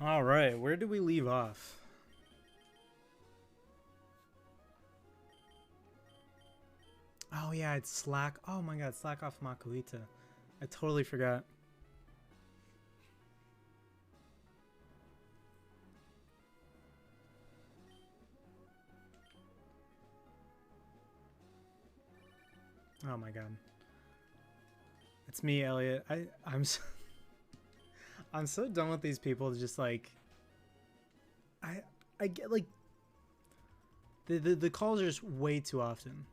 All right, where did we leave off? Oh yeah, it's Slack. Oh my god, Slack off Makuhita. I totally forgot. Oh my god. It's me, Elliot. I'm so done with these people just like I get like the calls are just way too often.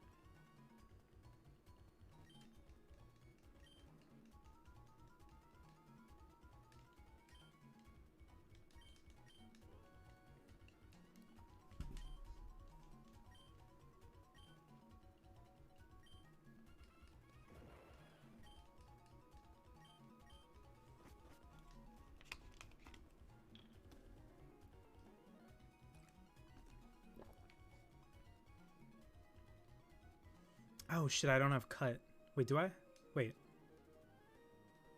Oh shit, I don't have cut. Wait, do I? Wait.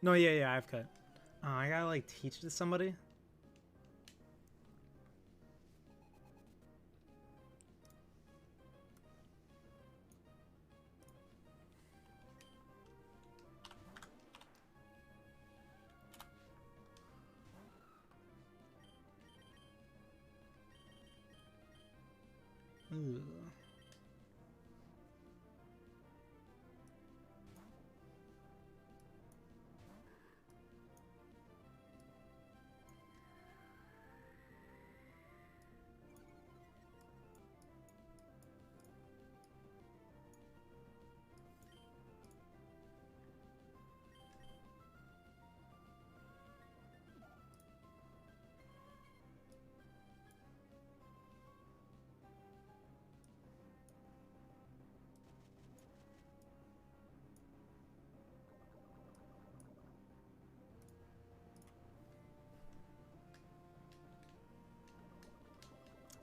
No, yeah, I have cut. Oh, I gotta like teach it to somebody. Ugh.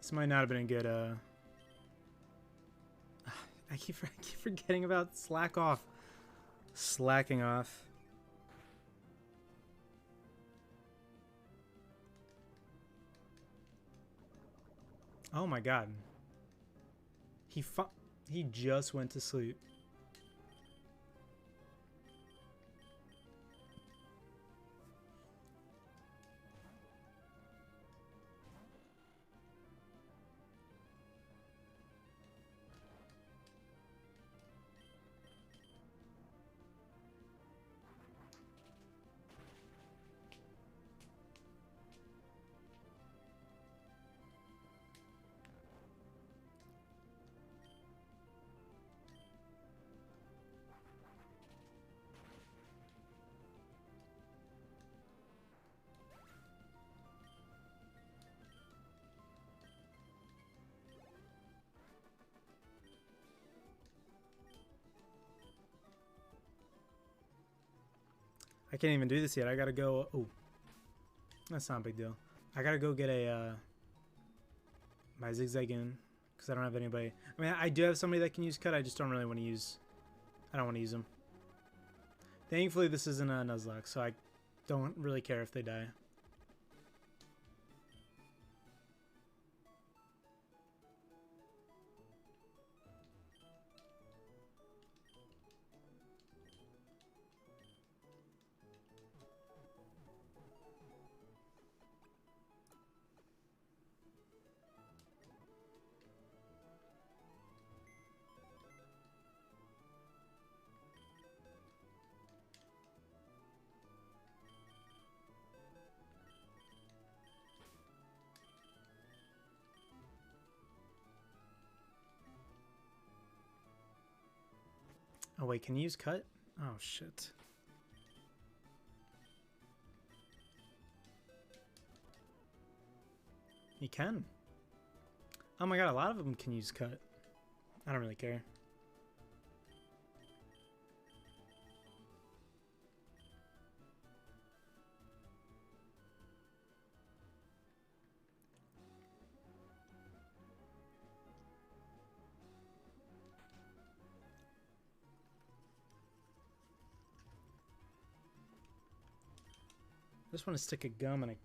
This might not have been a good I keep forgetting about slack off. Slacking off. Oh my god. He just went to sleep. I can't even do this yet. I gotta go. Oh, that's not a big deal. I gotta go get a my zigzag in because I don't have anybody. I mean, I do have somebody that can use cut. I just don't really want to use. I don't want to use them. Thankfully, this isn't a Nuzlocke, so I don't really care if they die. Oh wait, can you use cut? Oh shit. You can. Oh my god, a lot of them can use cut. I don't really care. I just want to stick a gum in a... I'm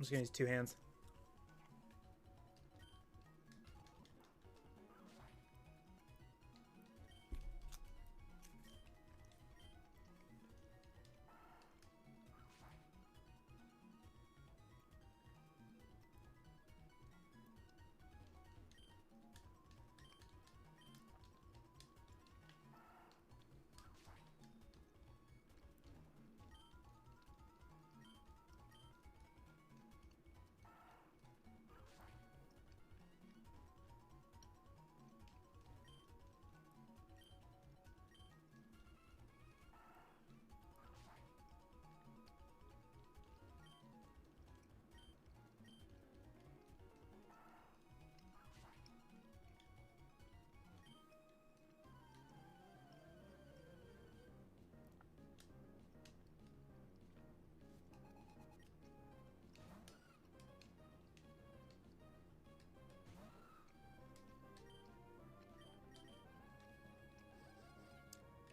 just gonna use 2 hands.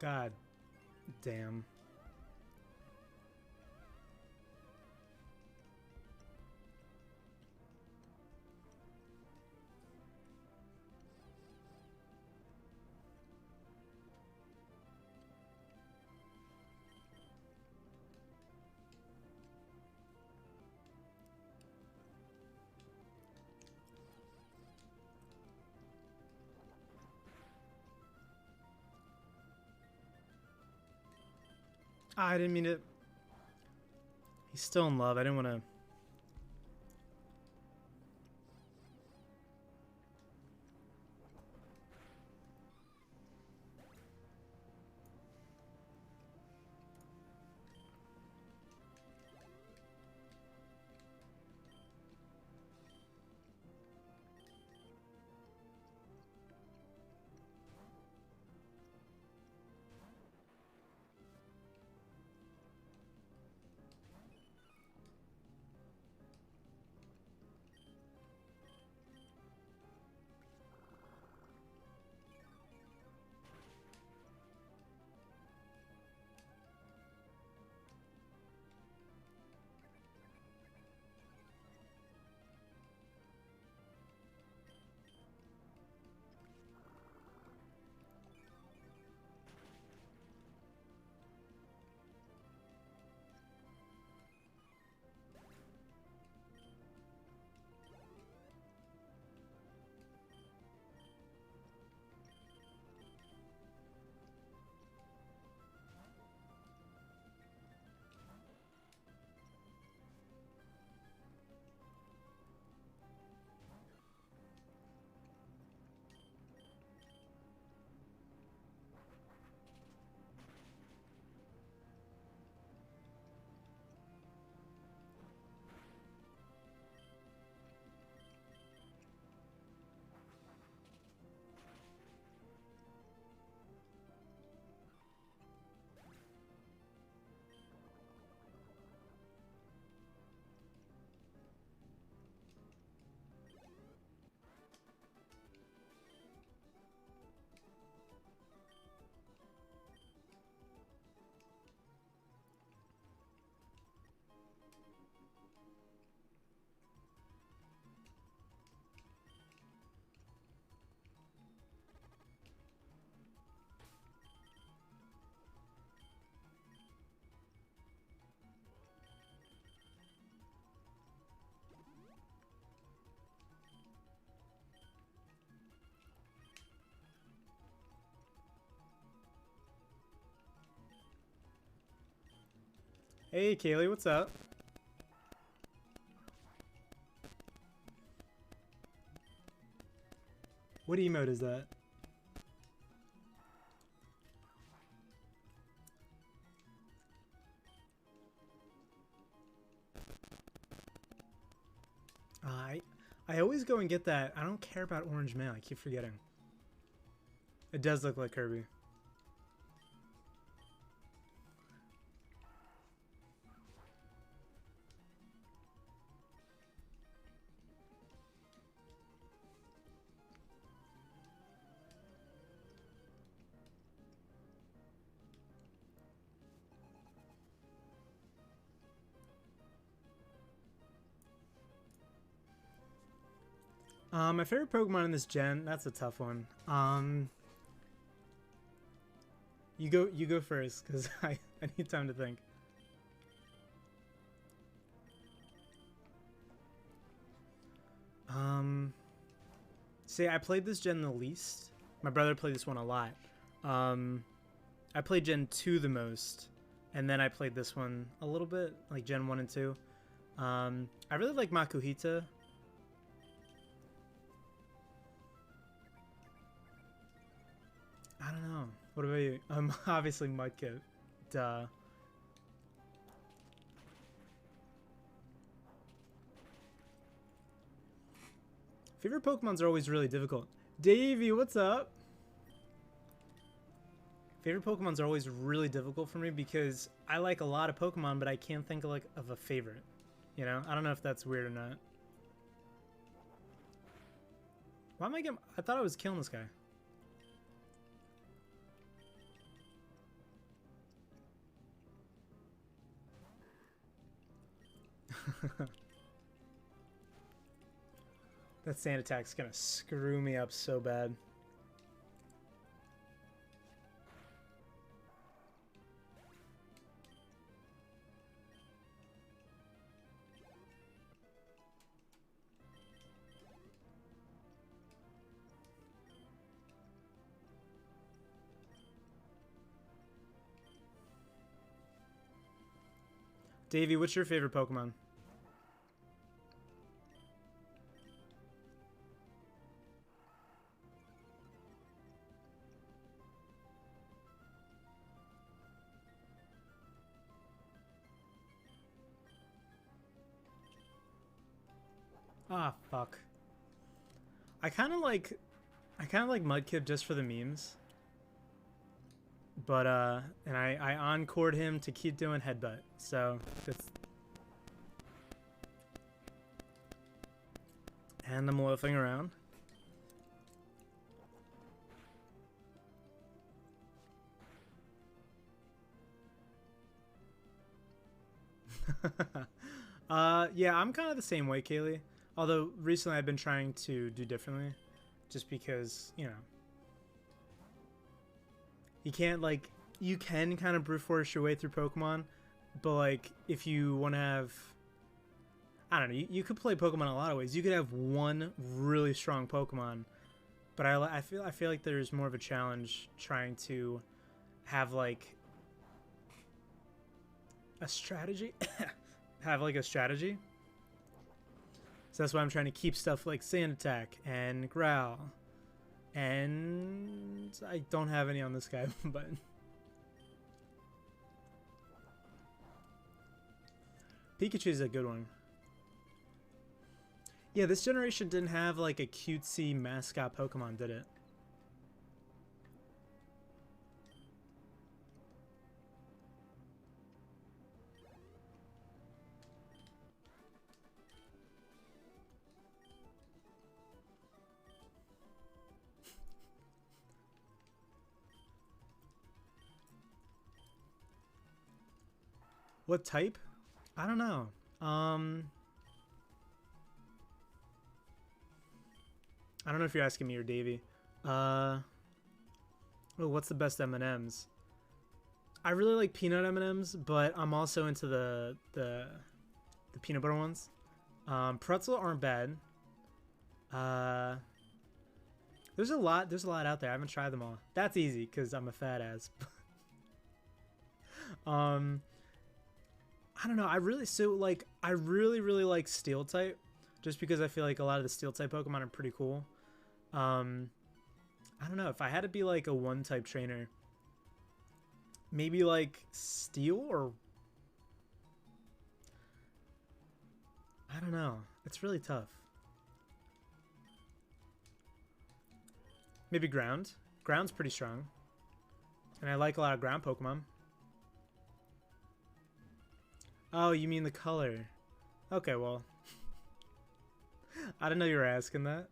God damn. Ah, I didn't mean to... He's still in love. I didn't want to... Hey, Kaylee, what's up? What emote is that? I always go and get that. I don't care about orange mail. I keep forgetting. It does look like Kirby. My favorite Pokemon in this gen, that's a tough one. You go first, because I need time to think. See, I played this gen the least. My brother played this one a lot. I played Gen 2 the most, and then I played this one a little bit, like Gen 1 and 2. I really like Makuhita. I don't know. What about you? Obviously Mudkip. Duh. Favorite Pokemons are always really difficult. Davey, what's up? Favorite Pokemons are always really difficult for me because I like a lot of Pokemon, but I can't think of a favorite. You know? I don't know if that's weird or not. Why am I getting... I thought I was killing this guy. That sand attack's gonna screw me up so bad. Davey, what's your favorite Pokemon? Ah, fuck. I kind of like Mudkip just for the memes. But, and I encored him to keep doing headbutt, so that's... And I'm loafing around. Yeah, I'm kind of the same way, Kaylee. Although, recently I've been trying to do differently. Just because, you know... You can't, like, you can kind of brute force your way through Pokemon, but, like, if you want to have, I don't know, you could play Pokemon a lot of ways. You could have one really strong Pokemon, but I feel like there's more of a challenge trying to have, like, a strategy, have, like, a strategy. So that's why I'm trying to keep stuff like Sand Attack and Growl. And I don't have any on this guy, but Pikachu is a good one. Yeah, this generation didn't have like a cutesy mascot Pokemon, did it? What type? I don't know. I don't know if you're asking me or Davey. Oh, what's the best M&Ms? I really like peanut M&Ms, but I'm also into the peanut butter ones. Pretzel aren't bad. There's a lot out there. I haven't tried them all. That's easy because I'm a fat ass. I don't know. I really like Steel type, just because I feel like a lot of the Steel type Pokemon are pretty cool. I don't know if I had to be like a one type trainer, maybe like Steel or I don't know. It's really tough. Maybe Ground. Ground's pretty strong, and I like a lot of ground Pokemon. Oh, you mean the color? Okay, well. I didn't know you were asking that.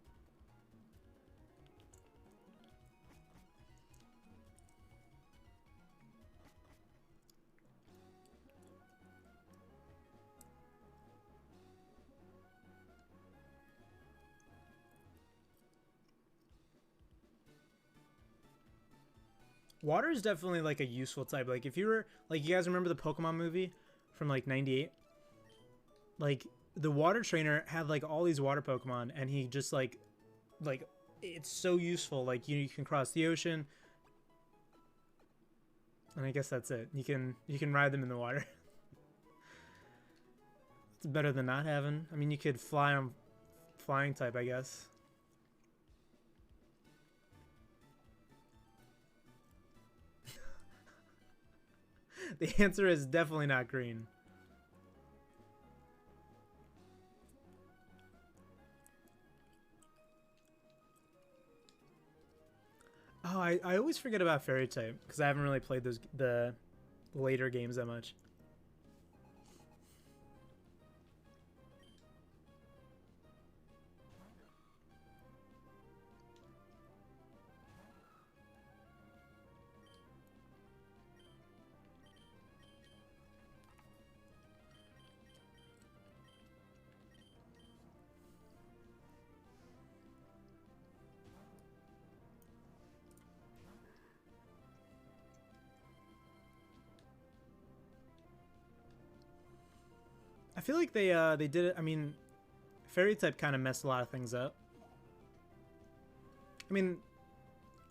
Water is definitely like a useful type. Like if you were like, you guys remember the Pokemon movie from like '98? Like the water trainer had like all these water Pokemon, and he just like it's so useful. Like you can cross the ocean, and I guess that's it. You can ride them in the water. It's better than not having. I mean, you could fly on flying type, I guess. The answer is definitely not green. Oh, I always forget about fairy type because I haven't really played the later games that much. I feel like they did it. I mean, fairy type kind of messed a lot of things up. I mean,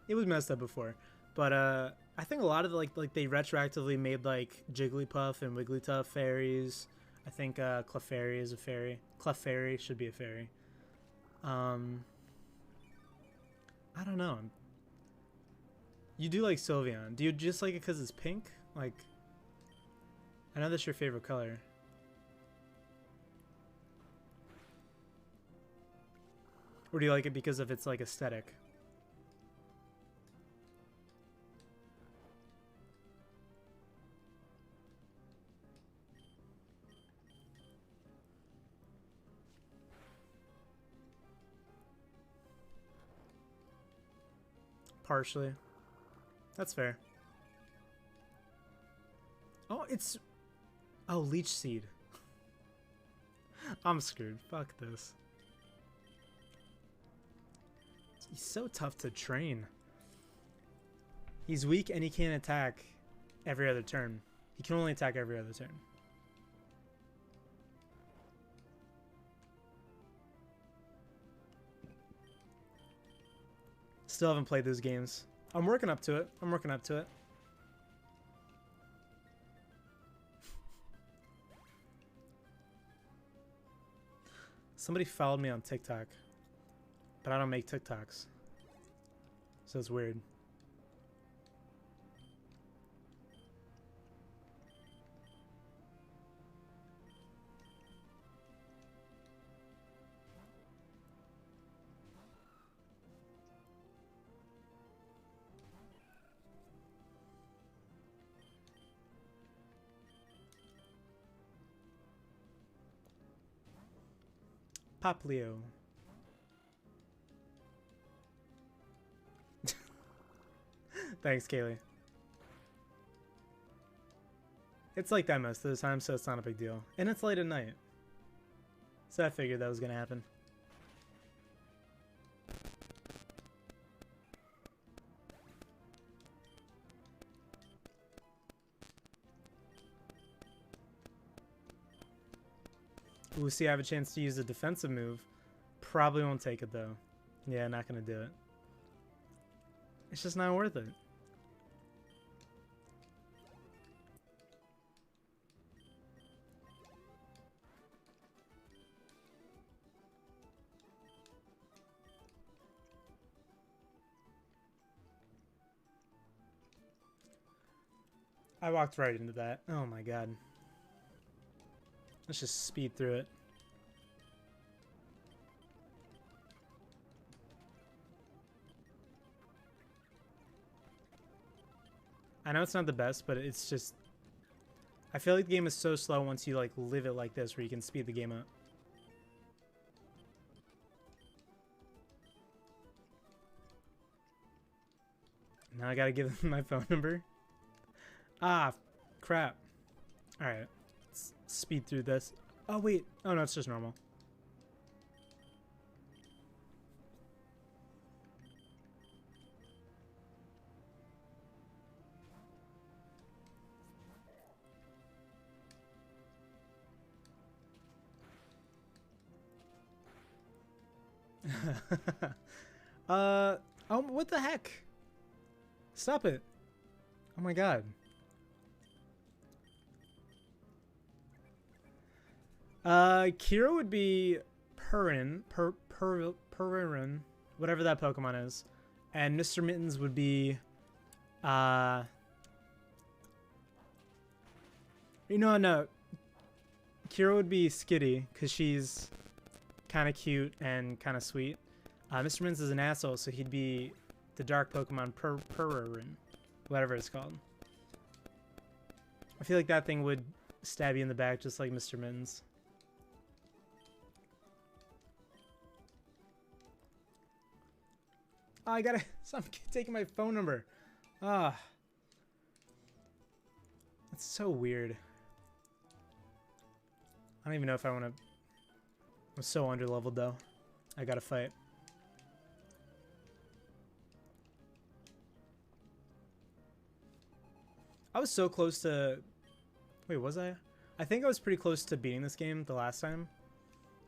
it was messed up before, but I think a lot of like they retroactively made like Jigglypuff and Wigglytuff fairies. I think Clefairy is a fairy. Clefairy should be a fairy. I don't know. You do like Sylveon. Do you just like it because it's pink? Like, I know that's your favorite color. Or do you like it because of its like aesthetic? Partially. That's fair. Oh, it's... Oh, Leech Seed. I'm screwed. Fuck this. He's so tough to train. He's weak and he can't attack every other turn. He can only attack every other turn. Still haven't played those games. I'm working up to it. I'm working up to it. Somebody followed me on TikTok, but I don't make TikToks, so it's weird. Poplio. Thanks, Kaylee. It's like that most of the time, so it's not a big deal. And it's late at night. So I figured that was going to happen. Ooh, see, I have a chance to use a defensive move. Probably won't take it, though. Yeah, not going to do it. It's just not worth it. I walked right into that. Oh my god. Let's just speed through it. I know it's not the best, but it's just... I feel like the game is so slow once you like live it like this, where you can speed the game up. Now I gotta give them my phone number. Ah, crap. Alright. Let's speed through this. Oh, wait. Oh, no, it's just normal. Oh, what the heck? Stop it. Oh my god. Kira would be Purrin, whatever that Pokemon is. And Mr. Mittens would be, no. Kira would be Skitty, because she's kind of cute and kind of sweet. Mr. Mittens is an asshole, so he'd be the dark Pokemon Purrin, whatever it's called. I feel like that thing would stab you in the back just like Mr. Mittens. Oh, I gotta stop taking my phone number. Ah. That's so weird. I don't even know if I want to. I'm so underleveled though. I gotta fight. I was so close to. Wait, was I? I think I was pretty close to beating this game the last time.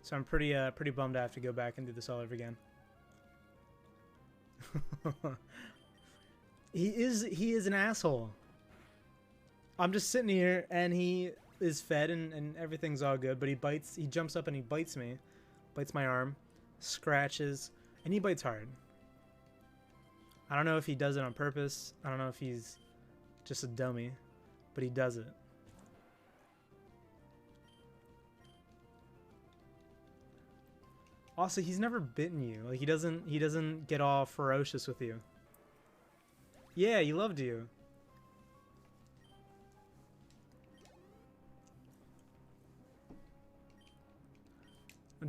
So I'm pretty bummed I have to go back and do this all over again. He is an asshole. I'm just sitting here and he is fed and everything's all good, but he jumps up and he bites me. Bites my arm, scratches, and he bites hard. I don't know if he does it on purpose. I don't know if he's just a dummy, but he does it. Also, he's never bitten you. Like he doesn't get all ferocious with you. Yeah, he loved you.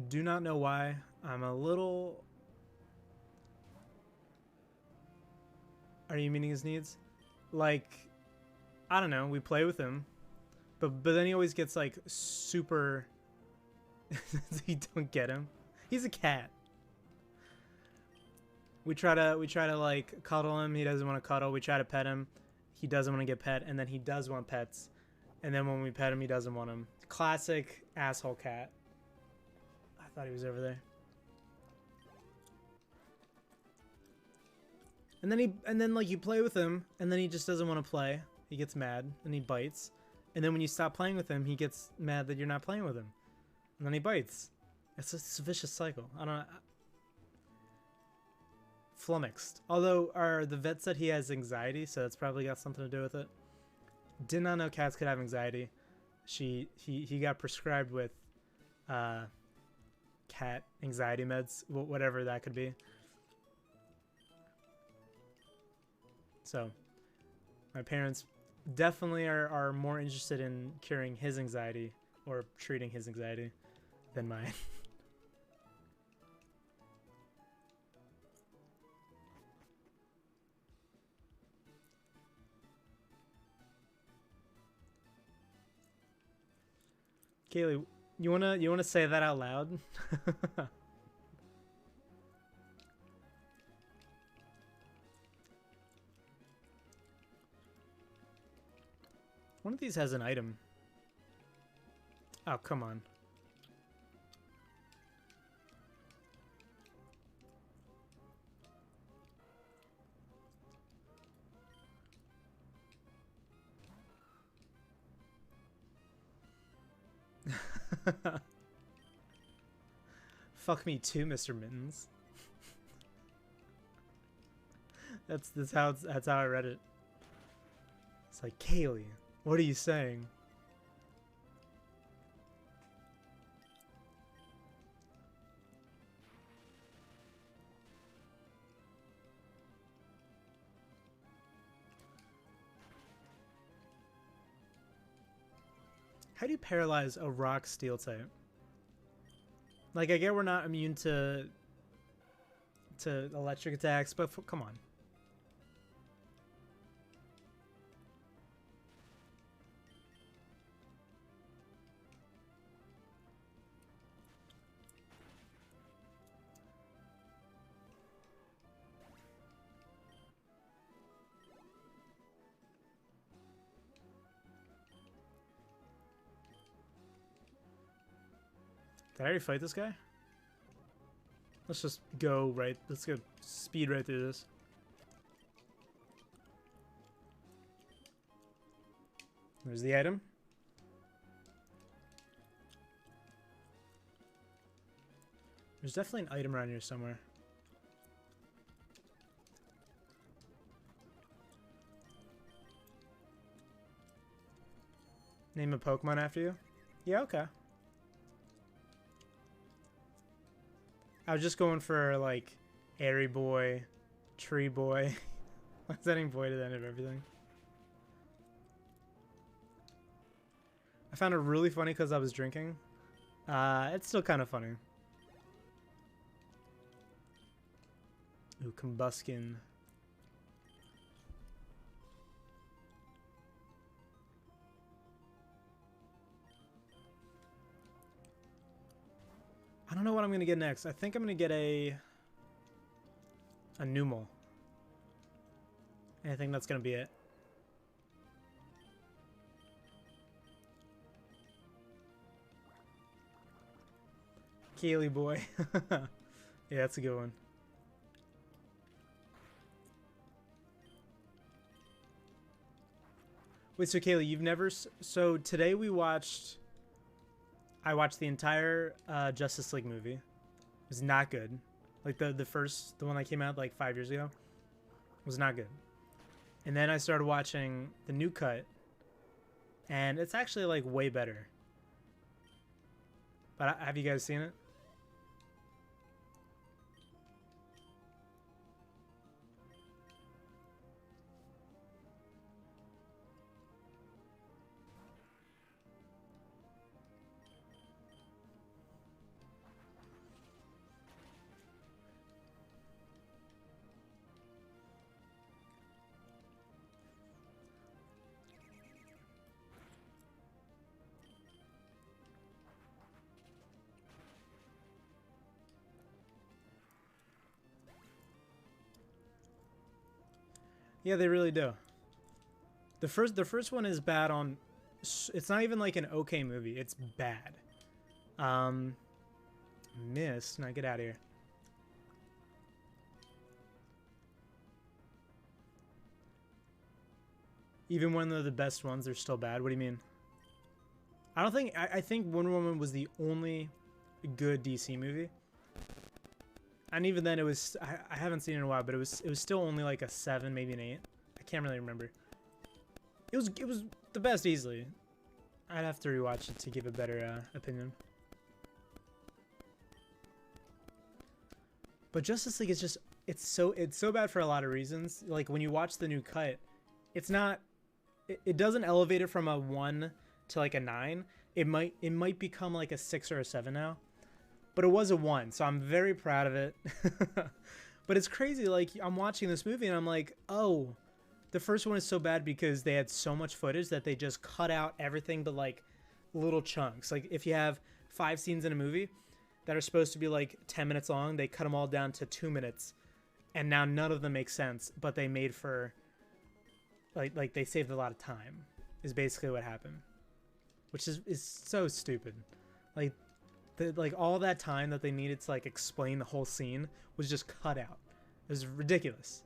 Do not know why. I'm a little. Are you meeting his needs? Like, I don't know. We play with him, but then he always gets like super. You don't get him. He's a cat. We try to like cuddle him. He doesn't want to cuddle. We try to pet him. He doesn't want to get pet, and then he does want pets. And then when we pet him, he doesn't want them. Classic asshole cat. I thought he was over there. And then like you play with him, and then he just doesn't want to play. He gets mad and he bites. And then when you stop playing with him, he gets mad that you're not playing with him. And then he bites. It's a vicious cycle. I don't know. Flummoxed. Although the vet said he has anxiety, so that's probably got something to do with it. Did not know cats could have anxiety. He got prescribed with cat anxiety meds, whatever that could be. So my parents definitely are more interested in curing his anxiety or treating his anxiety than mine. Kaylee, you wanna say that out loud? One of these has an item. Oh, come on. Fuck me too, Mr. Mittens. that's how I read it. It's like, Kaylee, what are you saying? How do you paralyze a rock steel type? Like, I get we're not immune to electric attacks, but come on. Did I already fight this guy? Let's just go right. Let's go speed right through this. There's the item. There's definitely an item around here somewhere. Name a Pokemon after you? Yeah, okay. I was just going for, like, Airy Boy, Tree Boy. I'm setting boy to the end of everything. I found it really funny because I was drinking. It's still kind of funny. Ooh, Combuskin. I don't know what I'm gonna get next. I think I'm gonna get a Numel. And I think that's gonna be it. Kaylee boy. Yeah, that's a good one. Wait, so Kaylee, you've never... So today we watched... I watched the entire Justice League movie. It was not good. Like the one that came out like 5 years ago was not good. And then I started watching the new cut, and it's actually like way better. But have you guys seen it? Yeah, they really do. The first one is bad on... It's not even like an okay movie. It's bad. Missed. Now get out of here. Even when they're the best ones, they're still bad. What do you mean? I don't think... I think Wonder Woman was the only good DC movie. And even then, it was... I haven't seen it in a while, but it was still only like a 7, maybe an 8. I can't really remember. It was the best easily. I'd have to rewatch it to give a better opinion. But Justice League is just... It's so bad for a lot of reasons. Like, when you watch the new cut, it's not... It doesn't elevate it from a 1 to like a 9. It might become like a 6 or a 7 now. But it was a 1, so I'm very proud of it. But it's crazy, like, I'm watching this movie and I'm like, oh, the first one is so bad because they had so much footage that they just cut out everything but, like, little chunks. Like, if you have 5 scenes in a movie that are supposed to be, like, 10 minutes long, they cut them all down to 2 minutes. And now none of them make sense, but they made for, like they saved a lot of time, is basically what happened. Which is so stupid. Like, all that time that they needed to, like, explain the whole scene was just cut out. It was ridiculous.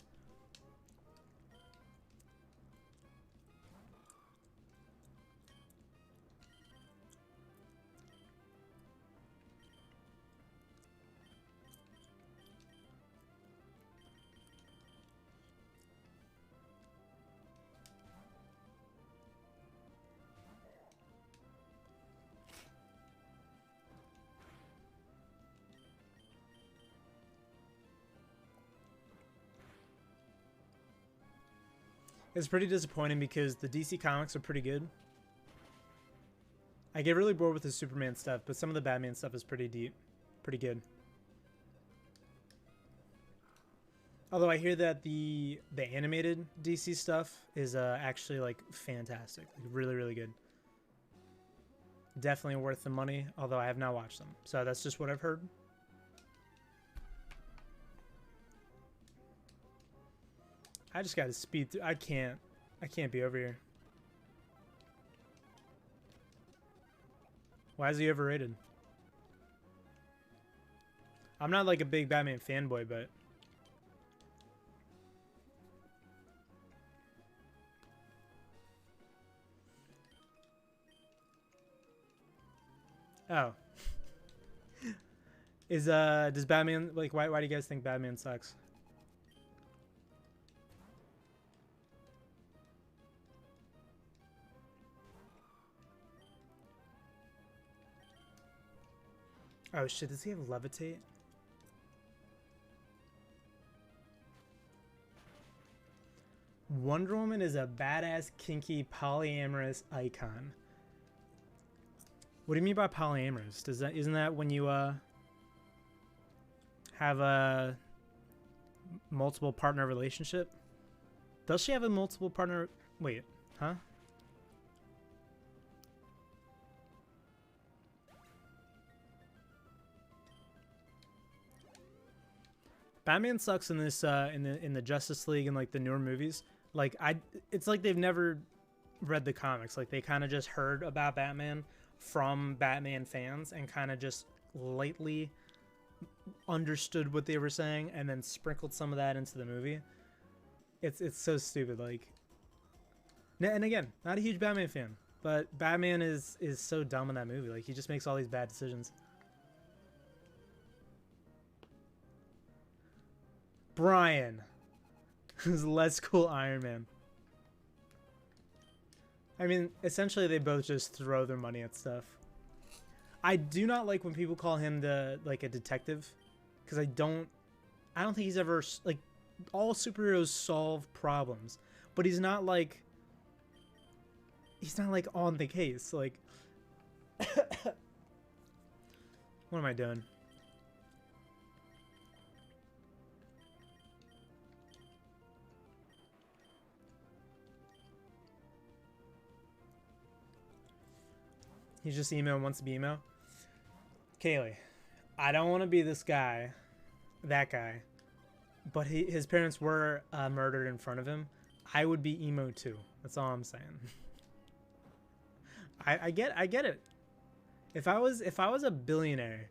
It's pretty disappointing because the DC comics are pretty good. I get really bored with the Superman stuff, but some of the Batman stuff is pretty deep. Pretty good. Although I hear that the animated DC stuff is actually, like, fantastic. Like, really, really good. Definitely worth the money, although I have not watched them. So that's just what I've heard. I just gotta speed through. I can't be over here. Why is he overrated? I'm not like a big Batman fanboy, but oh. Does Batman, like, why do you guys think Batman sucks? Oh shit, does he have levitate? Wonder Woman is a badass, kinky, polyamorous icon. What do you mean by polyamorous? Isn't that when you have a multiple partner relationship? Does she have a multiple partner? Wait, huh? Batman sucks in this in the Justice League and like the newer movies. Like it's like they've never read the comics. Like they kind of just heard about Batman from Batman fans and kind of just lightly understood what they were saying and then sprinkled some of that into the movie. It's so stupid. Like, and again, not a huge Batman fan, but Batman is so dumb in that movie. Like he just makes all these bad decisions. Brian, who's less cool Iron Man. I mean, essentially they both just throw their money at stuff. I do not like when people call him like a detective, because I don't think he's ever like, all superheroes solve problems, but he's not like on the case. Like, what am I doing? He's just emo and wants to be emo. Kaylee, I don't want to be this guy, that guy, but his parents were murdered in front of him. I would be emo too. That's all I'm saying. I get it. If I was a billionaire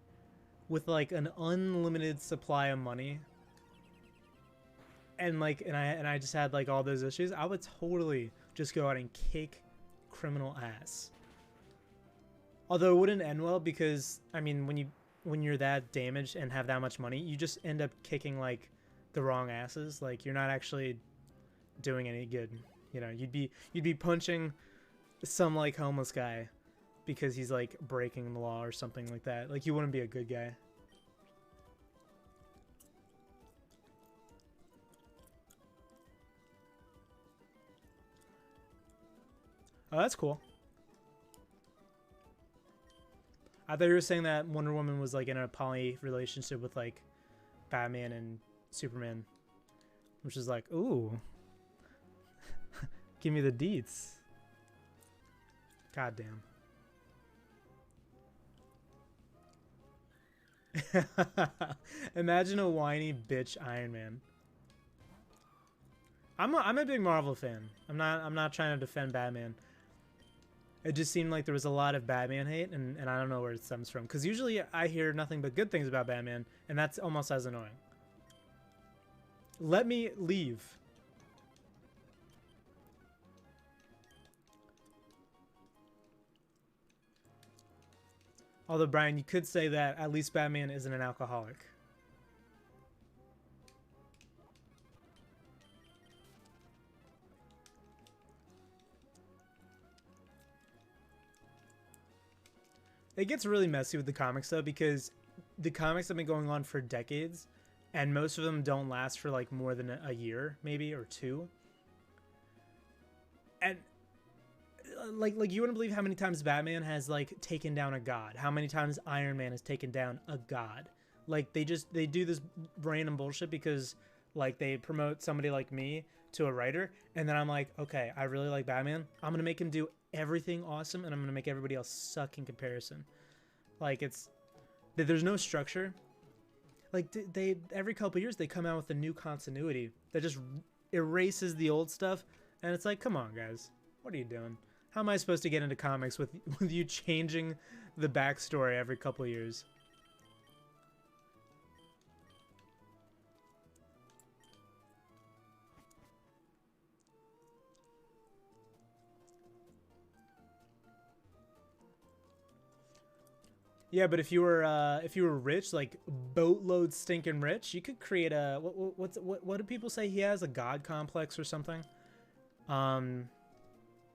with like an unlimited supply of money, and I just had like all those issues, I would totally just go out and kick criminal ass. Although it wouldn't end well, because I mean, when you're that damaged and have that much money, you just end up kicking like the wrong asses. Like you're not actually doing any good. You know, you'd be punching some like homeless guy because he's like breaking the law or something like that. Like you wouldn't be a good guy. Oh, that's cool. I thought you were saying that Wonder Woman was like in a poly relationship with like Batman and Superman, which is like, ooh, give me the deets. God damn. Imagine a whiny bitch Iron Man. I'm a big Marvel fan. I'm not trying to defend Batman. It just seemed like there was a lot of Batman hate, and I don't know where it stems from. Because usually I hear nothing but good things about Batman, and that's almost as annoying. Let me leave. Although, Brian, you could say that at least Batman isn't an alcoholic. It gets really messy with the comics, though, because the comics have been going on for decades, and most of them don't last for, like, more than a year, maybe, or two. And, like you wouldn't believe how many times Batman has, like, taken down a god. How many times Iron Man has taken down a god. Like, they do this random bullshit because, like, they promote somebody like me to a writer, and then I'm like, okay, I really like Batman. I'm gonna make him do everything awesome, and I'm gonna make everybody else suck in comparison. Like, there's no structure. Like, they every couple years they come out with a new continuity that just erases the old stuff, and it's like, come on, guys, what are you doing? How am I supposed to get into comics with you changing the backstory every couple years? Yeah, but if you were rich, like boatload stinking rich, you could create a what do people say he has, a god complex or something? Um,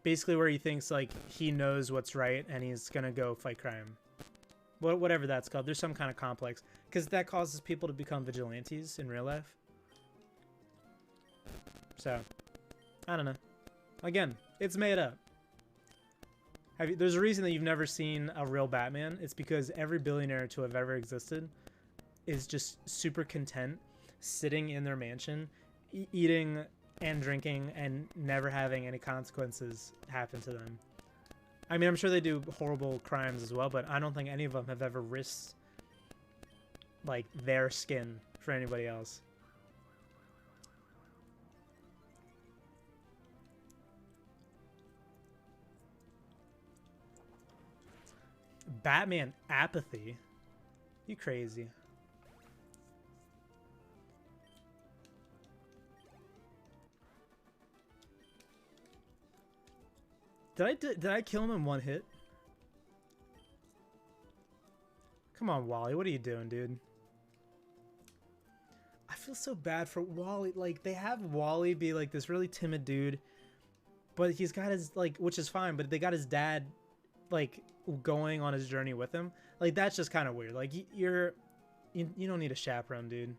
basically where he thinks like he knows what's right and he's gonna go fight crime. Whatever that's called. There's some kind of complex because that causes people to become vigilantes in real life. So, I don't know. Again, it's made up. There's a reason that you've never seen a real Batman. It's because every billionaire to have ever existed is just super content, sitting in their mansion, eating and drinking, and never having any consequences happen to them. I mean, I'm sure they do horrible crimes as well, but I don't think any of them have ever risked, like, their skin for anybody else. Batman apathy? You crazy. Did I kill him in one hit? Come on, Wally. What are you doing, dude? I feel so bad for Wally. Like, they have Wally be, like, this really timid dude. But he's got his, like, which is fine. But they got his dad, like, going on his journey with him. Like, that's just kind of weird. Like, you don't need a chaperone, dude.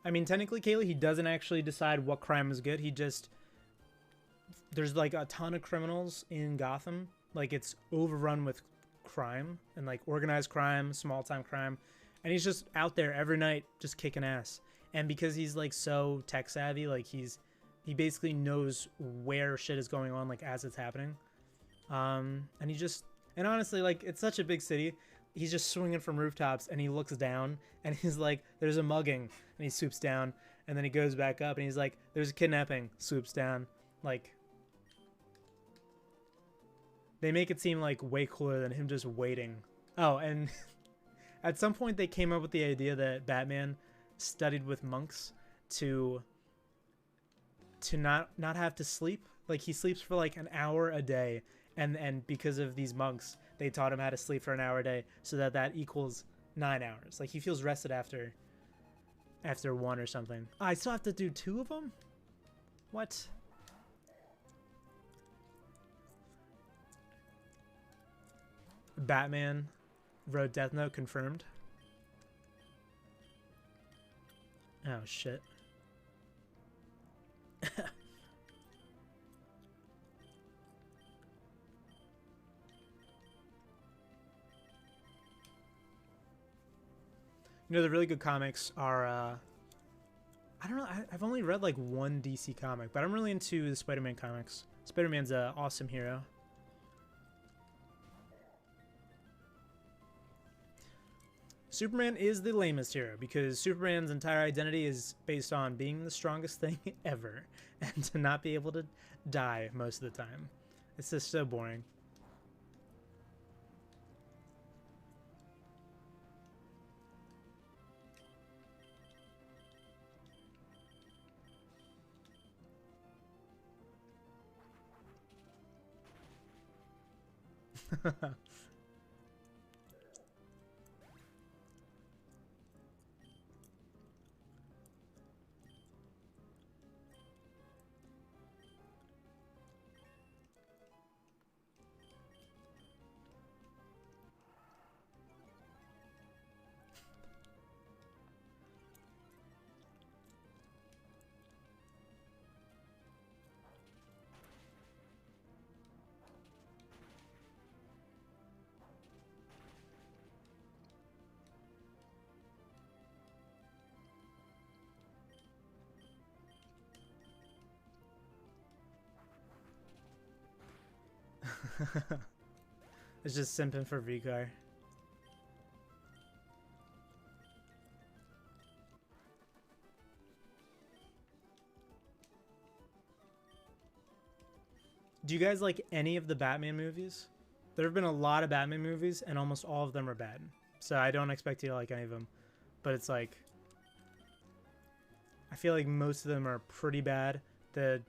I mean, technically, Kaylee, he doesn't actually decide what crime is good. He just... There's, like, a ton of criminals in Gotham. Like, it's overrun with crime and, like, organized crime, small-time crime. And he's just out there every night just kicking ass. And because he's, like, so tech-savvy, like, he basically knows where shit is going on, like, as it's happening. And he just... And honestly, like, it's such a big city. He's just swinging from rooftops, and he looks down, and he's like, there's a mugging, and he swoops down, and then he goes back up, and he's like, there's a kidnapping, swoops down. Like, they make it seem like way cooler than him just waiting. Oh, and at some point they came up with the idea that Batman studied with monks to not have to sleep. Like, he sleeps for like an hour a day, and because of these monks, they taught him how to sleep for an hour a day, so that equals 9 hours. Like, he feels rested after one or something. Oh, I still have to do 2 of them? What? Batman wrote Death Note confirmed. Oh, shit. You know, the really good comics are, I don't know, I've only read like one DC comic, but I'm really into the Spider-Man comics. Spider-Man's an awesome hero. Superman is the lamest hero because Superman's entire identity is based on being the strongest thing ever and to not be able to die most of the time. It's just so boring. It's just simping for V-Car. Do you guys like any of the Batman movies? There have been a lot of Batman movies, and almost all of them are bad. so I don't expect you to like any of them. But it's like, I feel like most of them are pretty bad. The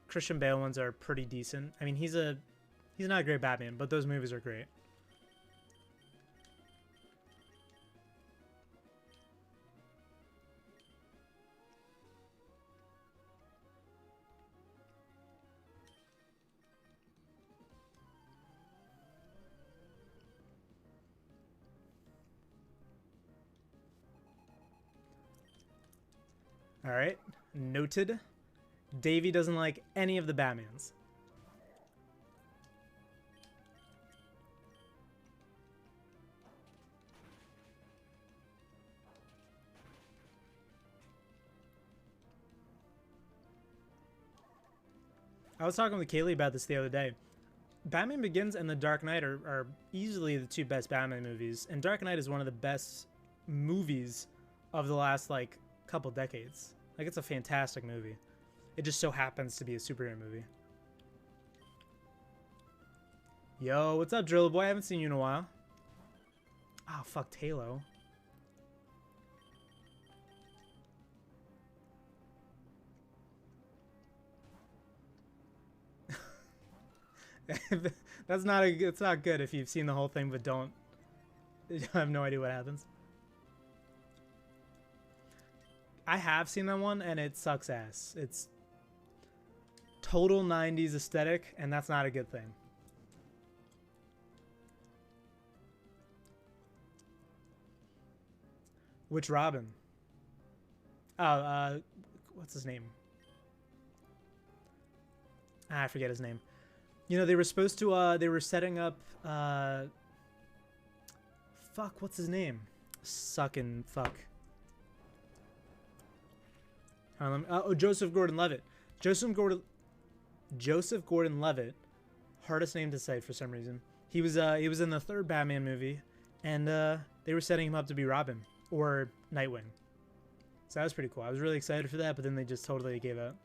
Christian Bale ones are pretty decent. I mean, he's not a great Batman, but those movies are great. All right, noted. Davey doesn't like any of the Batmans. I was talking with Kaylee about this the other day. Batman Begins and The Dark Knight are easily the two best Batman movies, and Dark Knight is one of the best movies of the last like couple decades. Like, it's a fantastic movie. It just so happens to be a superhero movie. Yo, what's up, Driller Boy? I haven't seen you in a while. Oh, fuck, Halo. That's not it's not good if you've seen the whole thing but don't have no idea what happens. I have seen that one and it sucks ass. It's total 90s aesthetic and that's not a good thing. Which Robin? Oh, what's his name? I forget his name. You know, they were supposed to, they were setting up, fuck, what's his name? Suckin' fuck. Oh, Joseph Gordon-Levitt. Joseph Gordon-Levitt, hardest name to say for some reason. He was in the third Batman movie, and they were setting him up to be Robin or Nightwing. So that was pretty cool. I was really excited for that, but then they just totally gave up.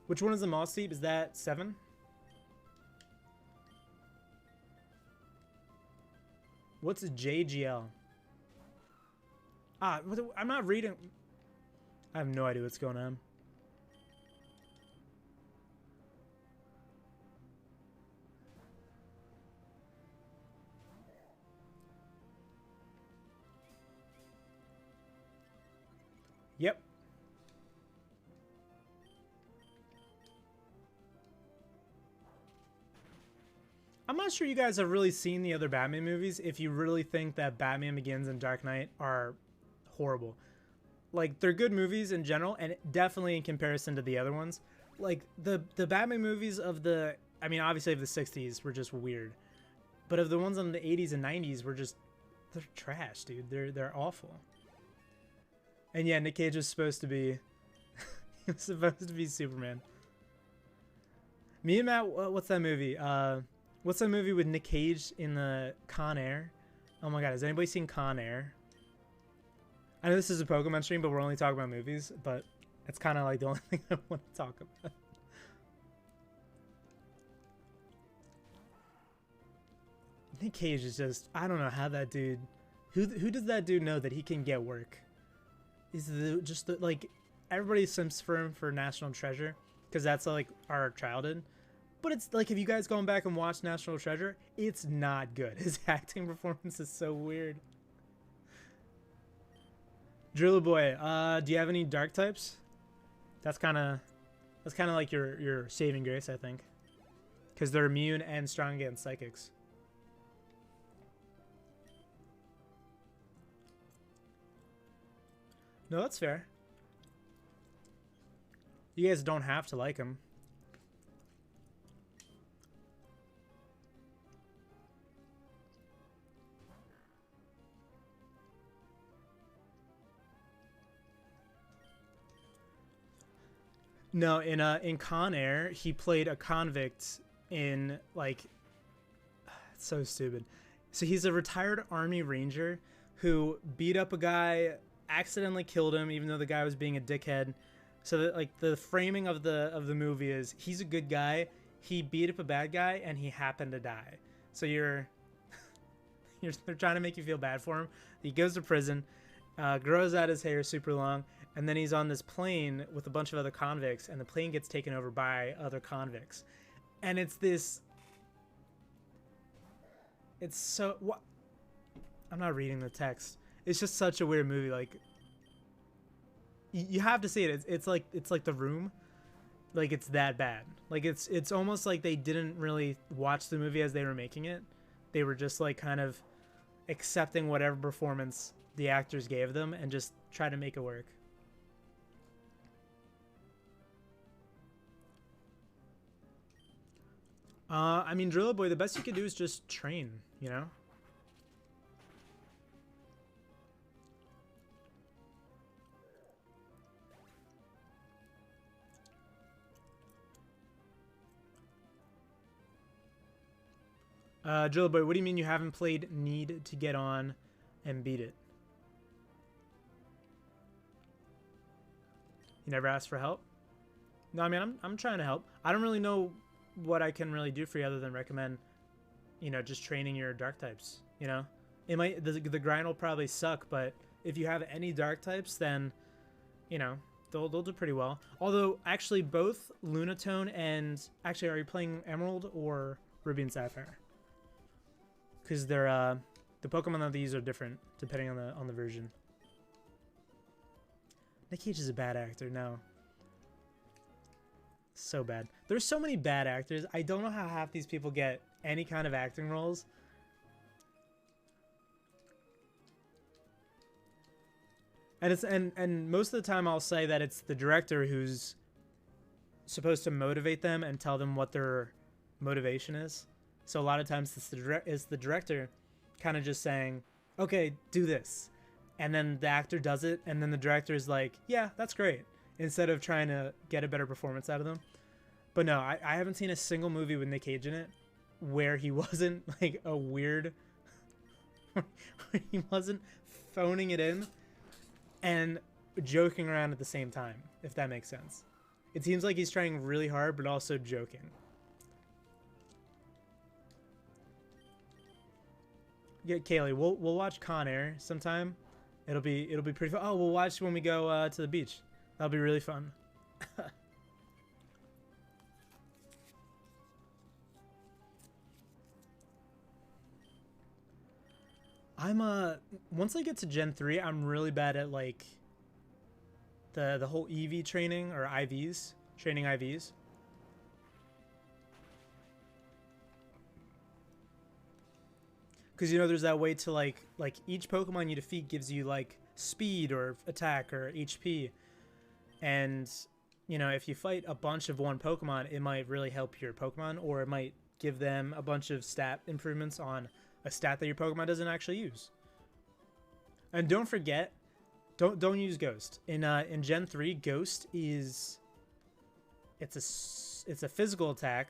Which one is the Moss Deep? Is that 7? What's a JGL? Ah, I'm not reading. I have no idea what's going on. Yep. I'm not sure you guys have really seen the other Batman movies if you really think that Batman Begins and Dark Knight are horrible. Like, they're good movies in general, and definitely in comparison to the other ones. Like, the Batman movies of the, I mean, obviously of the 60s were just weird. But of the ones in the 80s and 90s were just, they're trash, dude. They're awful. And yeah, Nick Cage was supposed to be, he was supposed to be Superman. Me and Matt, what's that movie? What's that movie with Nick Cage in the Con Air? Oh my god, has anybody seen Con Air? I know this is a Pokemon stream, but we're only talking about movies, but it's kind of like the only thing I want to talk about. Nick Cage is just, I don't know how that dude, who does that dude know that he can get work? Is like, everybody simps for him for National Treasure, because that's like our childhood. But it's like, if you guys going back and watch National Treasure, it's not good. His acting performance is so weird. Driller Boy, do you have any dark types? That's kind of like your saving grace, I think, because they're immune and strong against psychics. No, that's fair. You guys don't have to like him. No, in Con Air, he played a convict in, like, it's so stupid. So he's a retired Army Ranger who beat up a guy, accidentally killed him, even though the guy was being a dickhead. So that, like, the framing of the movie is he's a good guy. he beat up a bad guy and he happened to die. So they're trying to make you feel bad for him. He goes to prison, grows out his hair super long, and then he's on this plane with a bunch of other convicts, and the plane gets taken over by other convicts. And it's so, what? I'm not reading the text. It's just such a weird movie. Like, you have to see it. It's like The Room. Like, it's that bad. Like, it's almost like they didn't really watch the movie as they were making it. They were just like kind of accepting whatever performance the actors gave them and just try to make it work. I mean, Driller Boy, the best you can do is just train, you know? Driller Boy, what do you mean you haven't played Need to Get On and beat it? You never asked for help? No, I mean, I'm trying to help. I don't really know what I can really do for you other than recommend, you know, just training your dark types, you know? It might, the grind will probably suck, but if you have any dark types, then, you know, they'll do pretty well. Although, actually, both Lunatone and, actually, are you playing Emerald or Ruby and Sapphire? Because they're, the Pokemon of these are different depending on the version. Nick Cage is a bad actor, no. So bad. There's so many bad actors. I don't know how half these people get any kind of acting roles. And it's and most of the time I'll say that it's the director who's supposed to motivate them and tell them what their motivation is. So a lot of times it's the director kind of just saying, okay, do this. And then the actor does it, and then the director is like, yeah, that's great, instead of trying to get a better performance out of them. But no, I haven't seen a single movie with Nick Cage in it where he wasn't like a weird, where he wasn't phoning it in and joking around at the same time, if that makes sense. It seems like he's trying really hard, but also joking. Yeah, Kaylee, we'll watch Con Air sometime. It'll be pretty fun. Oh, we'll watch when we go to the beach. That'll be really fun. Once I get to Gen 3, I'm really bad at like the whole EV training or IVs, training IVs. Because, you know, there's that way to, like each Pokemon you defeat gives you, like, speed or attack or HP. And, you know, if you fight a bunch of one Pokemon, it might really help your Pokemon, or it might give them a bunch of stat improvements on a stat that your Pokemon doesn't actually use. And don't forget, don't use Ghost. In Gen 3, Ghost is... It's a physical attack.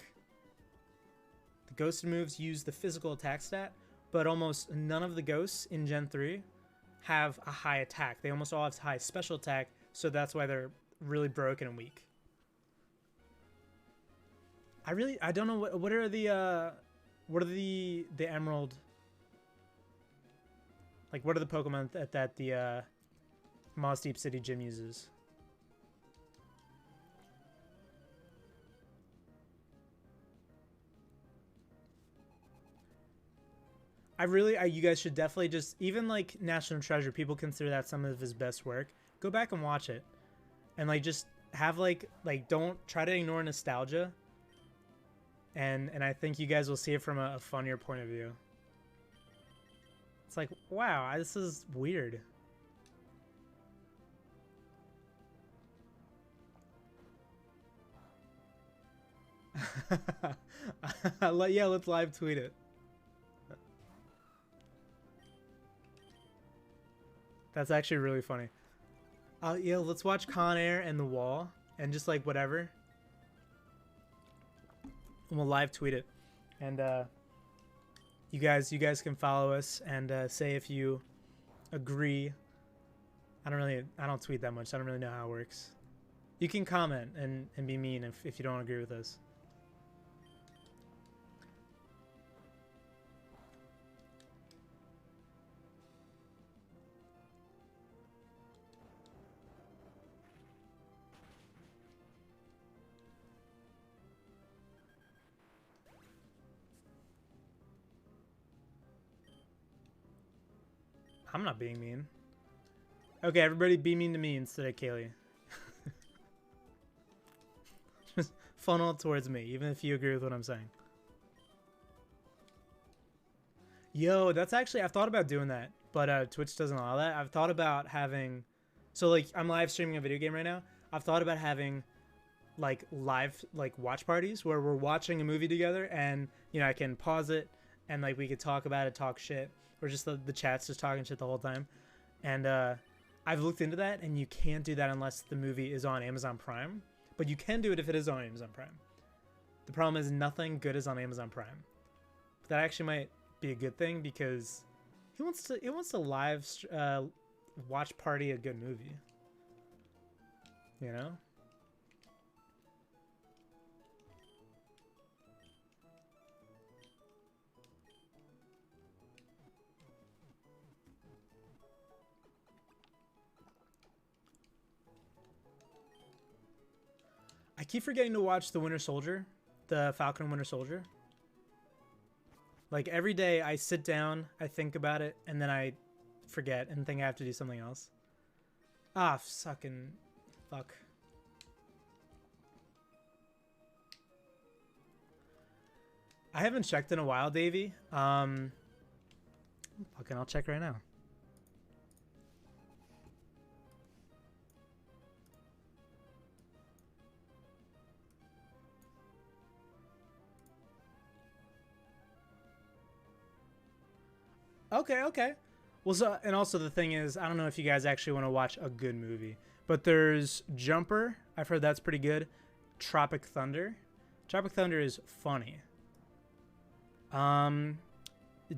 The Ghost moves use the physical attack stat. But almost none of the ghosts in Gen 3 have a high attack. They almost all have high special attack, so that's why they're really broken and weak. I don't know what are the Emerald, like, what are the Pokemon that the Moss Deep City gym uses? You guys should definitely just, even like National Treasure, people consider that some of his best work. Go back and watch it. And like, just have like don't try to ignore nostalgia. And I think you guys will see it from a funnier point of view. It's like, wow, this is weird. Yeah, let's live tweet it. That's actually really funny. Yeah, let's watch Con Air and The Wall and just like whatever. And we'll live tweet it. And you guys can follow us and say if you agree. I don't tweet that much. I don't really know how it works. You can comment and be mean if you don't agree with us. I'm not being mean. Okay, everybody be mean to me instead of Kaylee. Just funnel it towards me, even if you agree with what I'm saying. Yo, that's actually, I've thought about doing that, but Twitch doesn't allow that. I've thought about having, so like I'm live streaming a video game right now. I've thought about having like live like watch parties where we're watching a movie together, and you know I can pause it and like we could talk about it, talk shit, or just the chat's just talking shit the whole time. And I've looked into that, and you can't do that unless the movie is on Amazon Prime, but you can do it if it is on Amazon Prime. The problem is nothing good is on Amazon Prime. But that actually might be a good thing, because he wants to live watch party a good movie, you know. I keep forgetting to watch the Winter Soldier, the Falcon and Winter Soldier. Like every day I sit down, I think about it, and then I forget and think I have to do something else. Ah, fucking fuck. I haven't checked in a while, Davey. Fucking I'll check right now. Okay. Well, so, and also the thing is, I don't know if you guys actually want to watch a good movie, but there's Jumper. I've heard that's pretty good. Tropic Thunder. Tropic Thunder is funny.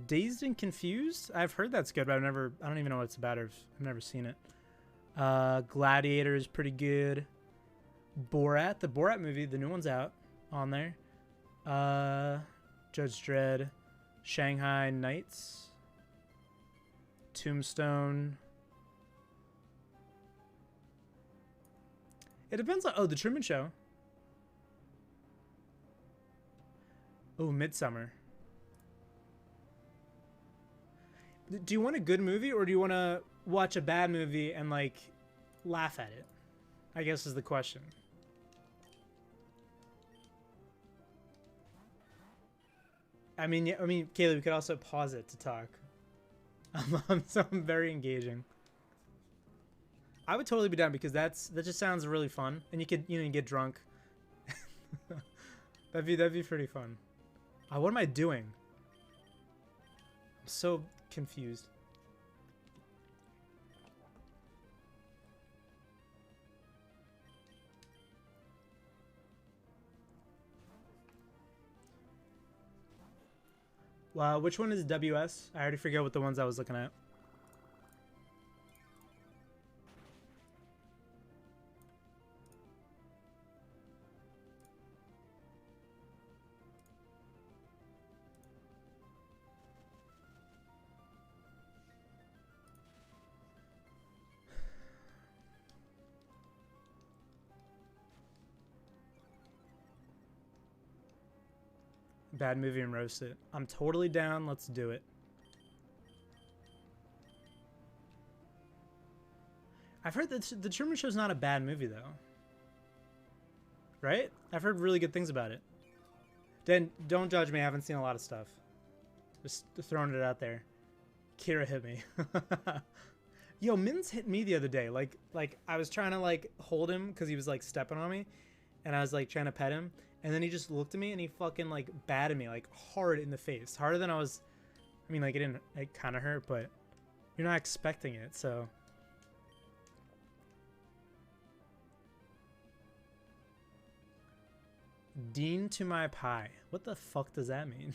Dazed and Confused. I've heard that's good, but I don't even know what it's about. I've never seen it. Gladiator is pretty good. Borat. The Borat movie, the new one's out on there. Judge Dredd. Shanghai Nights. Tombstone. It depends on... Oh, The Truman Show. Oh, Midsummer. Do you want a good movie, or do you want to watch a bad movie and, like, laugh at it? I guess is the question. I mean, Kaylee, we could also pause it to talk. So I'm very engaging. I would totally be down, because that just sounds really fun, and you could you get drunk. that'd be pretty fun. What am I doing? I'm so confused. Wow, which one is WS? I already forget what the ones I was looking at. Bad movie and roast it. I'm totally down. Let's do it. I've heard that The Truman Show's not a bad movie, though. Right? I've heard really good things about it. Then don't judge me. I haven't seen a lot of stuff. Just throwing it out there. Kira hit me. Yo, Mins hit me the other day. Like I was trying to like hold him because he was like stepping on me, and I was like trying to pet him. And then he just looked at me and he fucking like batted me like hard in the face. Harder than I was. I mean, like it kind of hurt, but you're not expecting it, so. Dean to my pie. What the fuck does that mean?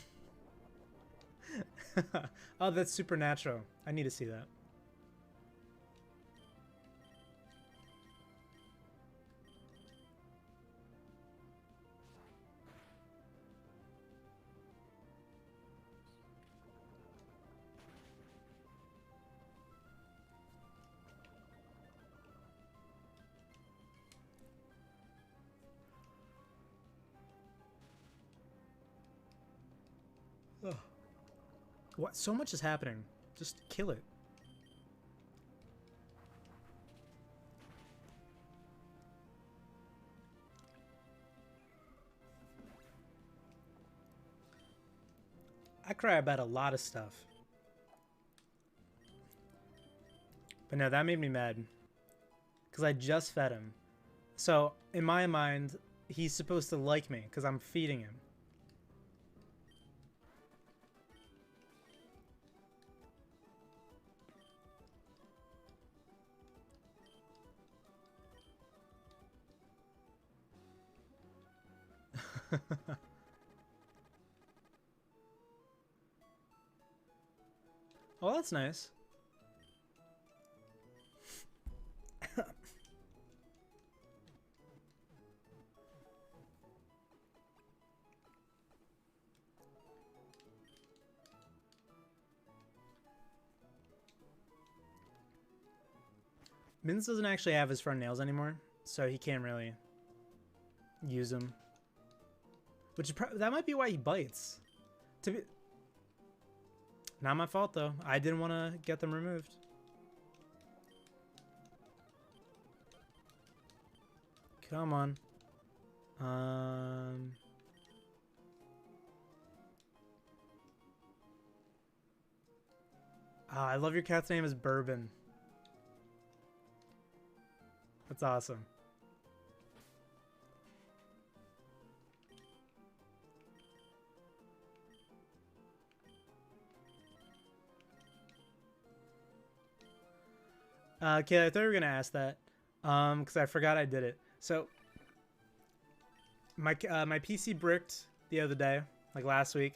Oh, that's Supernatural. I need to see that. Ugh. What? So much is happening. Just kill it. I cry about a lot of stuff. But no, that made me mad. Because I just fed him. So, in my mind, he's supposed to like me because I'm feeding him. Oh, that's nice. Mins doesn't actually have his front nails anymore, so he can't really use them. Which is that might be why he bites. To be not my fault though. I didn't want to get them removed. Come on. I love your cat's name is Bourbon. That's awesome. Okay, I thought you were gonna ask that, because I forgot I did it. So, my PC bricked the other day, like last week.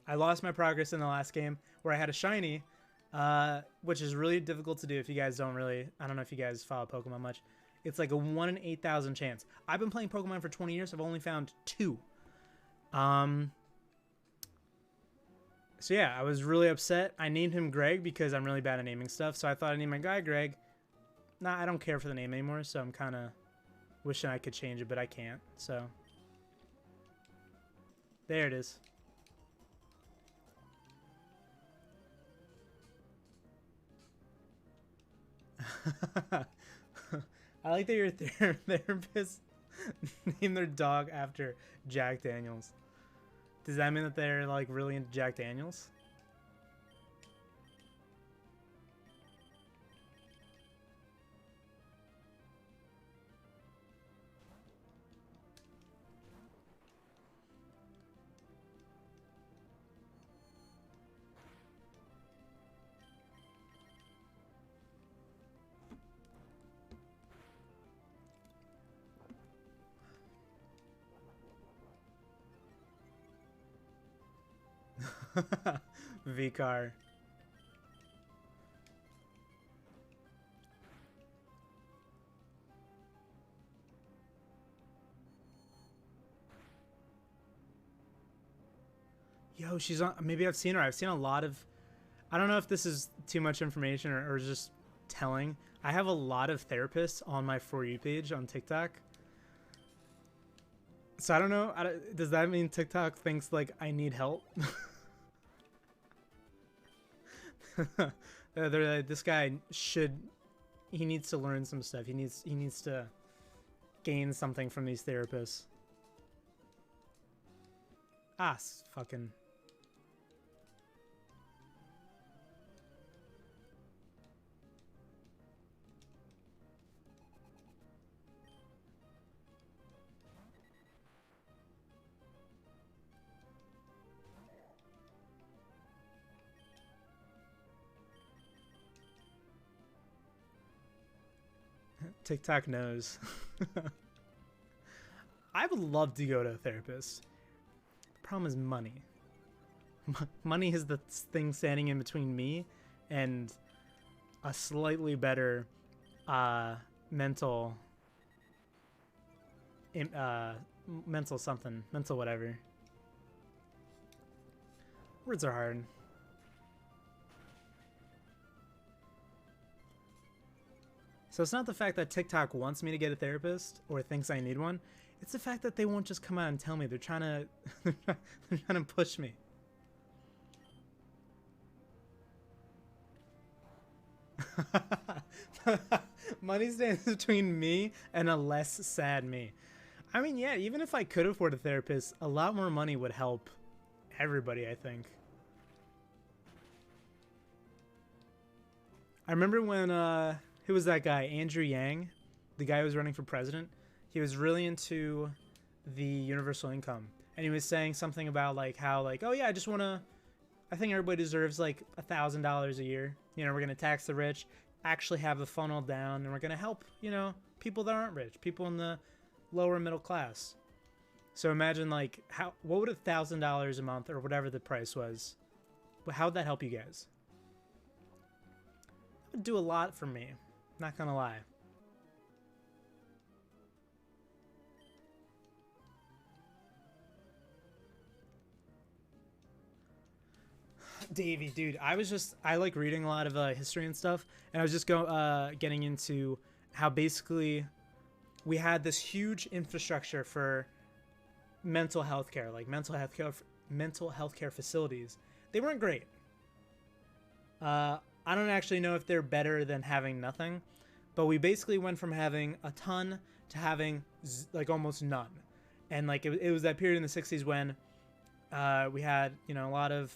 I lost my progress in the last game where I had a shiny, which is really difficult to do if you guys don't really. I don't know if you guys follow Pokemon much. It's like a 1 in 8,000 chance. I've been playing Pokemon for 20 years. I've only found 2. So yeah, I was really upset. I named him Greg because I'm really bad at naming stuff. So I thought I'd name my guy Greg. Nah, I don't care for the name anymore. So I'm kind of wishing I could change it, but I can't. So there it is. I like that your therapist named their dog after Jack Daniels. Does that mean that they're like really into Jack Daniels? Vicar. Yo, she's on. Maybe I've seen her. I've seen a lot of. I don't know if this is too much information or just telling. I have a lot of therapists on my For You page on TikTok. So I don't know. Does that mean TikTok thinks like I need help? They're like, this guy he needs to learn some stuff. He needs to gain something from these therapists. Ah, fucking. TikTok knows. I would love to go to a therapist. The problem is money. Money is the thing standing in between me and a slightly better mental mental whatever. Words are hard. So it's not the fact that TikTok wants me to get a therapist or thinks I need one. It's the fact that they won't just come out and tell me. They're trying to they're trying to push me. Money stands between me and a less sad me. I mean, yeah, even if I could afford a therapist, a lot more money would help everybody, I think. I remember when, who was that guy? Andrew Yang, the guy who was running for president. He was really into the universal income. And he was saying something about, like, how, like, oh, yeah, I think everybody deserves, like, $1,000 a year. You know, we're going to tax the rich, actually have the funnel down, and we're going to help, you know, people that aren't rich, people in the lower middle class. So imagine, like, what would $1,000 a month or whatever the price was, how would that help you guys? It would do a lot for me, not gonna lie. Davey, dude, I like reading a lot of history and stuff, and I was just getting into how basically we had this huge infrastructure for mental health care, like mental health care facilities. They weren't great. I don't actually know if they're better than having nothing, but we basically went from having a ton to having like almost none. And like it was that period in the 60s when we had, you know, a lot of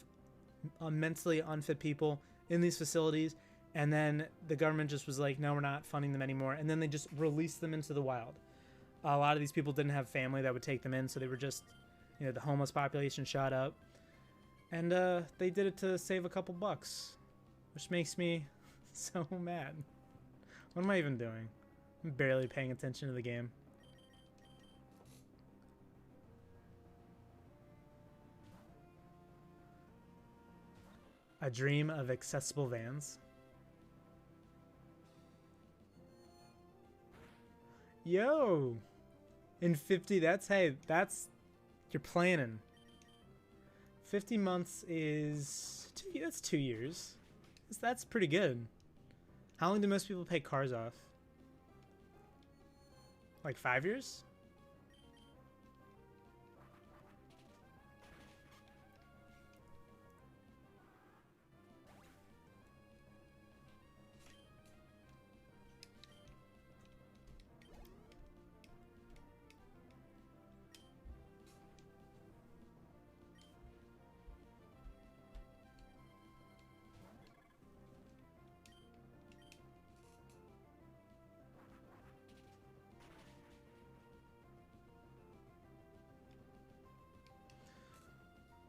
mentally unfit people in these facilities, and then the government just was like, no, we're not funding them anymore, and then they just released them into the wild. A lot of these people didn't have family that would take them in, so they were just, you know, the homeless population shot up, and they did it to save a couple bucks, which makes me so mad. What am I even doing? I'm barely paying attention to the game. A dream of accessible vans. Yo! In 50, that's, hey, you're planning. 50 months is, that's 2 years. That's pretty good. How long do most people pay cars off? Like 5 years?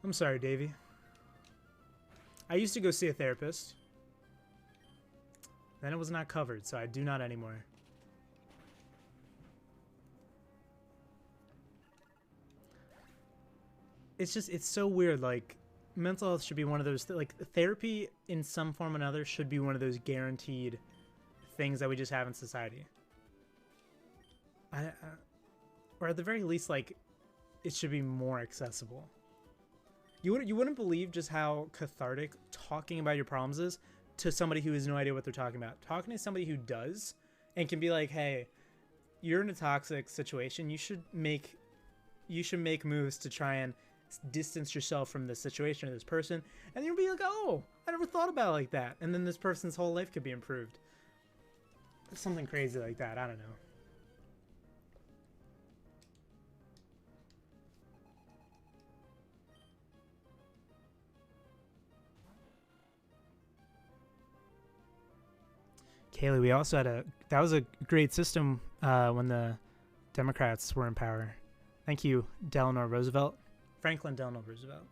I'm sorry, Davey. I used to go see a therapist. Then it was not covered, so I do not anymore. It's just, it's so weird. Like, mental health should be one of those, like, therapy in some form or another should be one of those guaranteed things that we just have in society. Or at the very least, like, it should be more accessible. You wouldn't believe just how cathartic talking about your problems is to somebody who has no idea what they're talking about. Talking to somebody who does and can be like, hey, you're in a toxic situation. You should make moves to try and distance yourself from this situation or this person. And you'll be like, oh, I never thought about it like that. And then this person's whole life could be improved. Something crazy like that. I don't know. Kaylee, we also had that was a great system when the Democrats were in power. Thank you, Delano Roosevelt. Franklin Delano Roosevelt.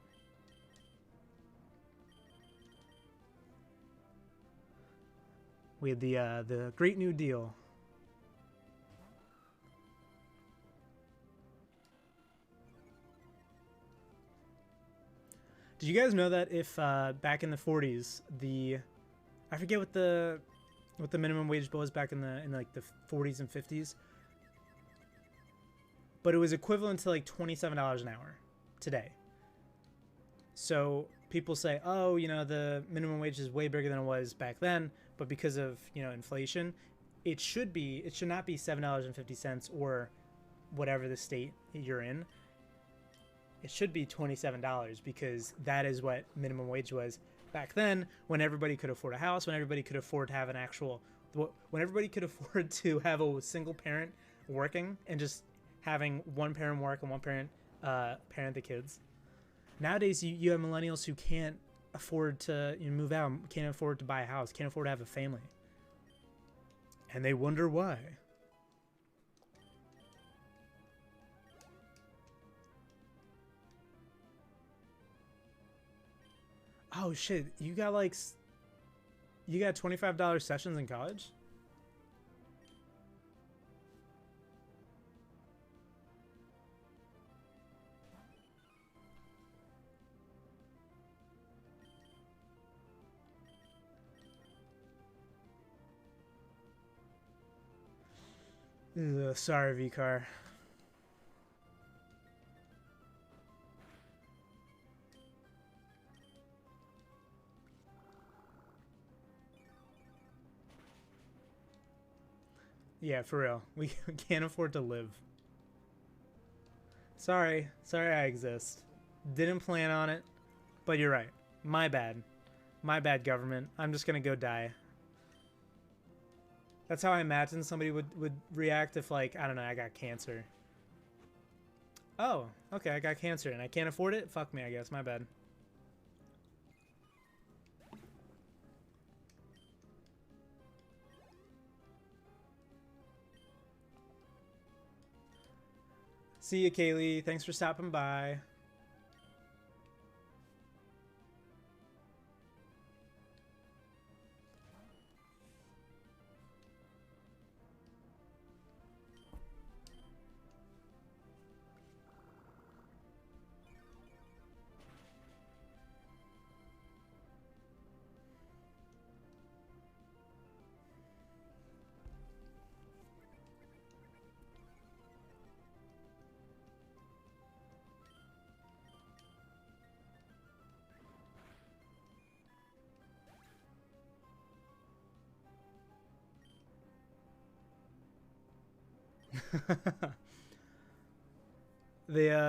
We had the Great New Deal. Did you guys know that if back in the 40s, I forget what the minimum wage was back in like the 40s and 50s, but it was equivalent to like $27 an hour today. So people say, oh, you know, the minimum wage is way bigger than it was back then, but because of, you know, inflation, it should not be $7.50 or whatever the state you're in. It should be $27 because that is what minimum wage was back then, when everybody could afford a house, when everybody could afford to have when everybody could afford to have a single parent working and just having one parent work and one parent parent the kids. Nowadays, you have millennials who can't afford to move out, can't afford to buy a house, can't afford to have a family. And they wonder why. Oh shit, you got like, you got $25 sessions in college? Ugh, sorry, V-Car. Yeah, for real. We can't afford to live. Sorry. Sorry I exist. Didn't plan on it, but you're right. My bad. My bad, government. I'm just gonna go die. That's how I imagine somebody would react if, like, I don't know, I got cancer. Oh, okay, I got cancer and I can't afford it? Fuck me, I guess. My bad. See you, Kaylee. Thanks for stopping by.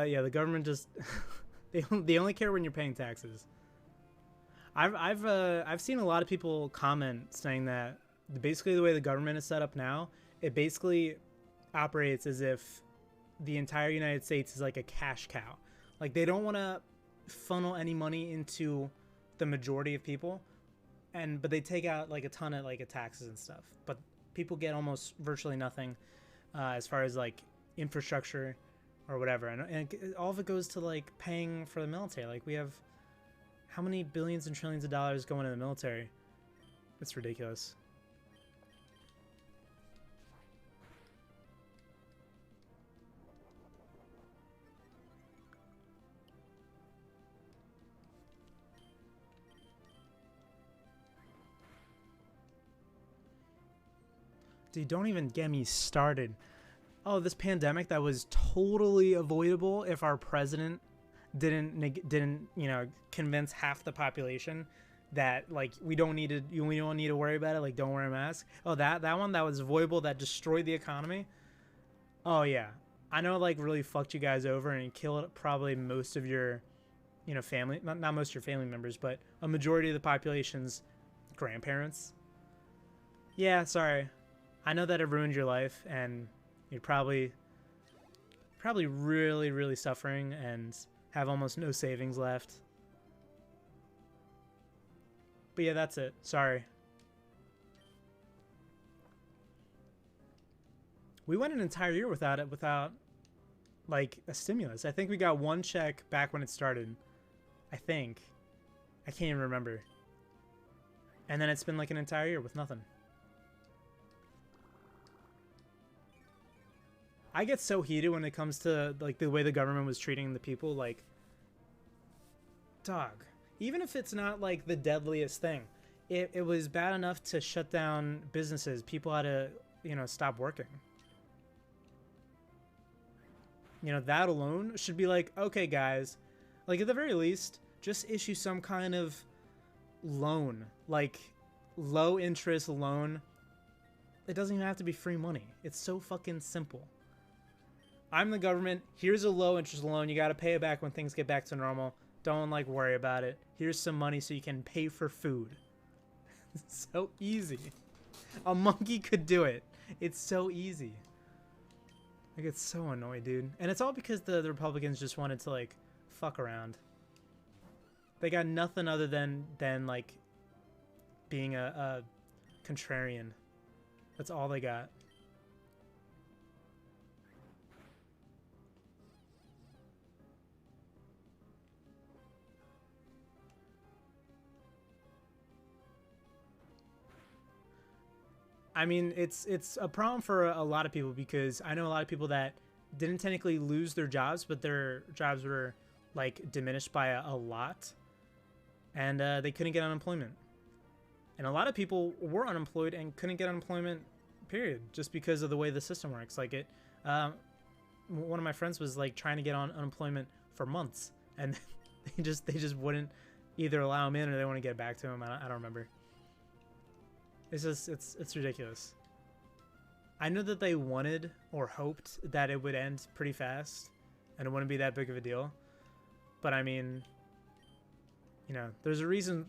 Yeah, the government just they only care when you're paying taxes. I've seen a lot of people comment saying that basically the way the government is set up now, it basically operates as if the entire United States is like a cash cow. Like, they don't want to funnel any money into the majority of people, but they take out like a ton of like taxes and stuff. But people get almost virtually nothing as far as like infrastructure or whatever, and all of it goes to like paying for the military. Like, we have how many billions and trillions of dollars going to the military? It's ridiculous. Dude, don't even get me started. Oh, this pandemic that was totally avoidable if our president didn't convince half the population that like we don't need to worry about it. Like, don't wear a mask. Oh, that one that was avoidable, that destroyed the economy. Oh yeah, I know, like, really fucked you guys over and killed probably most of your family, not most of your family members, but a majority of the population's grandparents. Yeah, sorry. I know that it ruined your life, and you're probably really, really suffering and have almost no savings left. But yeah, that's it. Sorry. We went an entire year without like a stimulus. I think we got one check back when it started. I think. I can't even remember. And then it's been like an entire year with nothing. I get so heated when it comes to like the way the government was treating the people. Like, dog, even if it's not like the deadliest thing, it was bad enough to shut down businesses. People had to stop working. That alone should be like, okay guys, like, at the very least, just issue some kind of loan, like low interest loan. It doesn't even have to be free money. It's so fucking simple. I'm the government. Here's a low interest loan. You got to pay it back when things get back to normal. Don't like worry about it. Here's some money so you can pay for food. It's so easy. A monkey could do it. It's so easy. I get so annoyed, dude. And it's all because the Republicans just wanted to like fuck around. They got nothing other than like being a contrarian. That's all they got. I mean, it's a problem for a lot of people because I know a lot of people that didn't technically lose their jobs, but their jobs were like diminished by a lot, and they couldn't get unemployment. And a lot of people were unemployed and couldn't get unemployment, period, just because of the way the system works. Like one of my friends was like trying to get on unemployment for months, and they just wouldn't either allow him in or they want to get back to him. I don't remember. It's just it's ridiculous. I know that they wanted or hoped that it would end pretty fast and it wouldn't be that big of a deal. But I mean, you know, there's a reason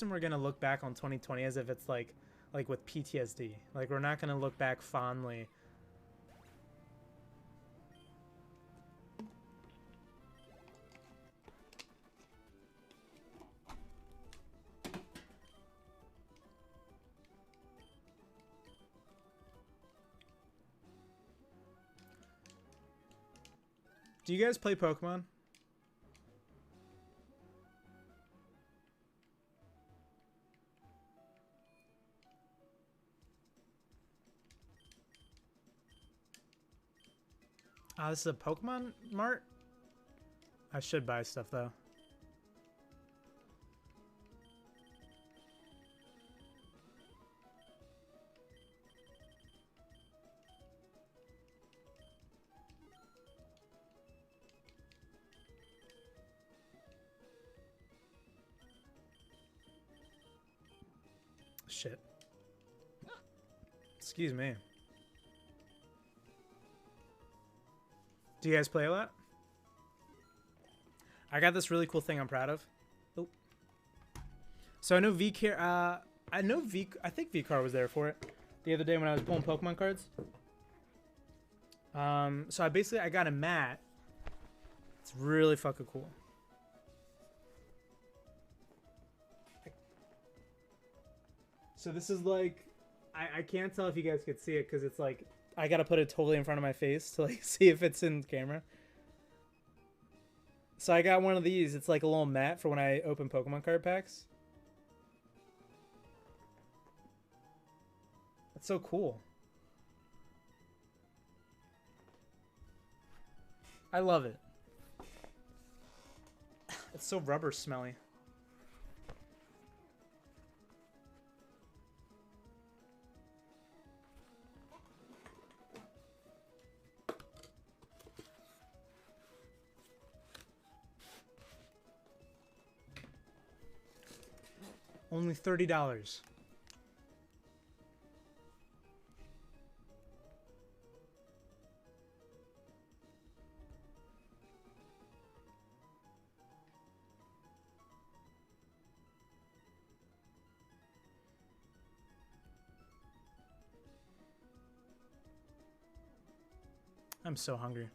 we're gonna look back on 2020 as if it's like with PTSD. Like we're not gonna look back fondly. Do you guys play Pokemon? Oh, this is a Pokemon Mart? I should buy stuff though. Shit. Excuse me. Do you guys play a lot? I got this really cool thing I'm proud of. Oh. So I know VCar. I think VCar was there for it the other day when I was pulling Pokemon cards. So I got a mat. It's really fucking cool. So this is like, I can't tell if you guys could see it because it's like, I gotta put it totally in front of my face to like see if it's in camera. So I got one of these. It's like a little mat for when I open Pokemon card packs. That's so cool. I love it. It's so rubber smelly. Only $30. I'm so hungry.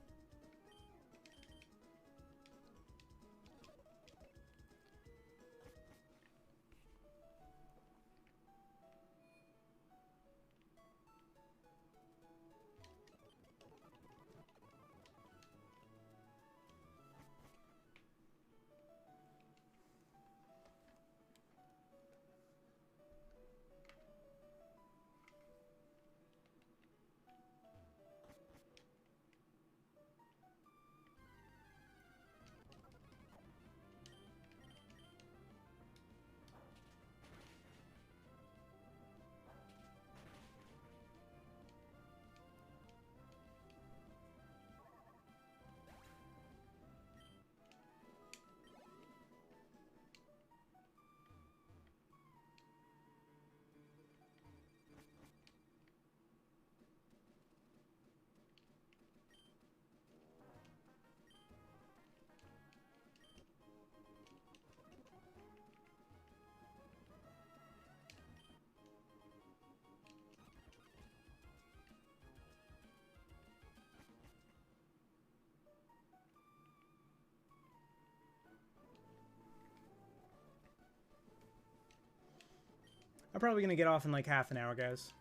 probably gonna get off in like half an hour, guys.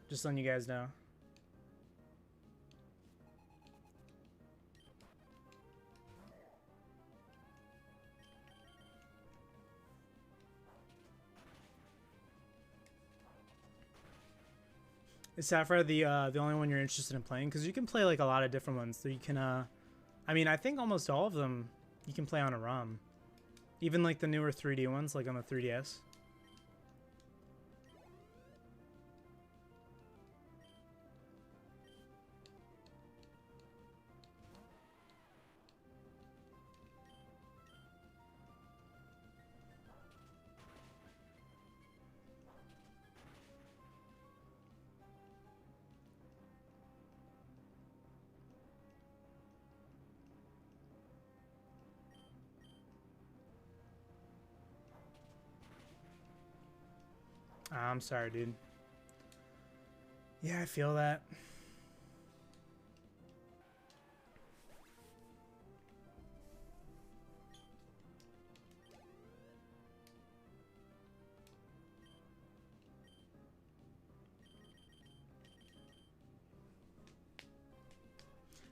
Just letting you guys know. Is Sapphire the only one you're interested in playing? Because you can play like a lot of different ones. So you can I mean, I think almost all of them you can play on a ROM. Even like the newer 3D ones, like on the 3DS. I'm sorry, dude. Yeah, I feel that.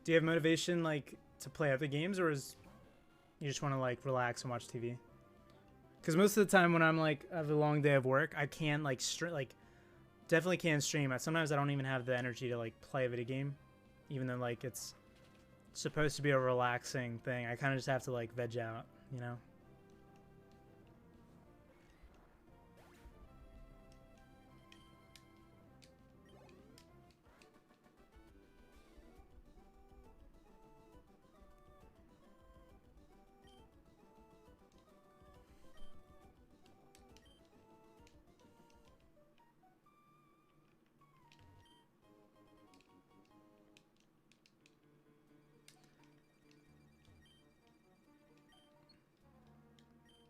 Do you have motivation like to play other games, or is you just want to like relax and watch TV? Because most of the time when I'm like have a long day of work, I can't like definitely can't stream. Sometimes I don't even have the energy to like play a video game, even though like it's supposed to be a relaxing thing. I kind of just have to like veg out, you know?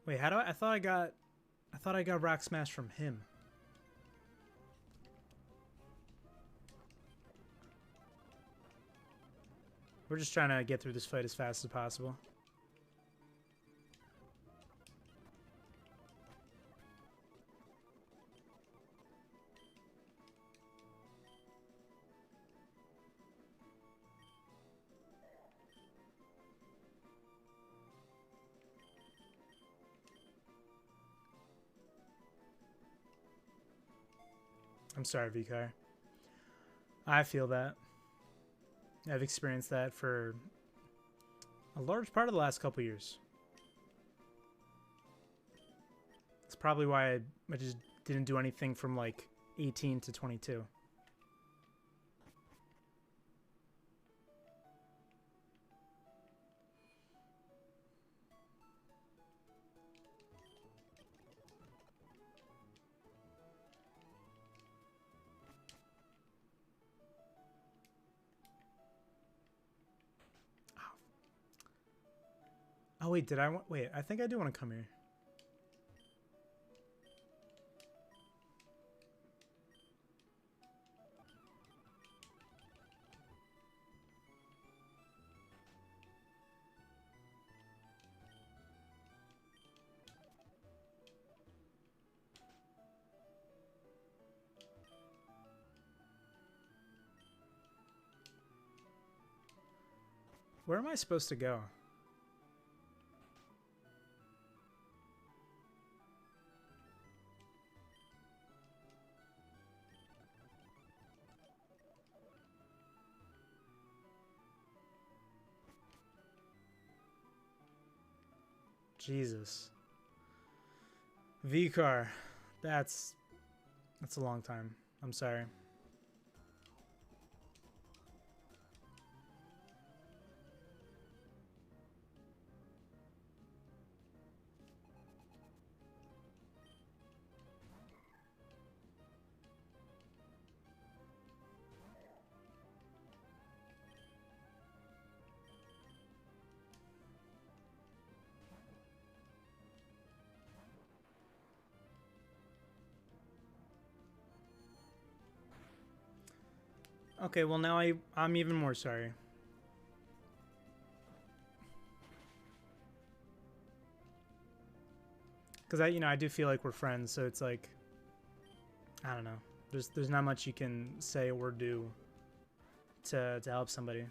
Wait, how do I thought I got Rock Smash from him. We're just trying to get through this fight as fast as possible. I'm sorry, Vikar. I feel that. I've experienced that for a large part of the last couple years. It's probably why I just didn't do anything from like 18 to 22. Oh wait, did I want? Wait, I think I do want to come here. Where am I supposed to go? Jesus. Vikar. That's a long time. I'm sorry. Okay, well now I'm even more sorry. Because I do feel like we're friends, so it's like, I don't know. There's not much you can say or do to help somebody.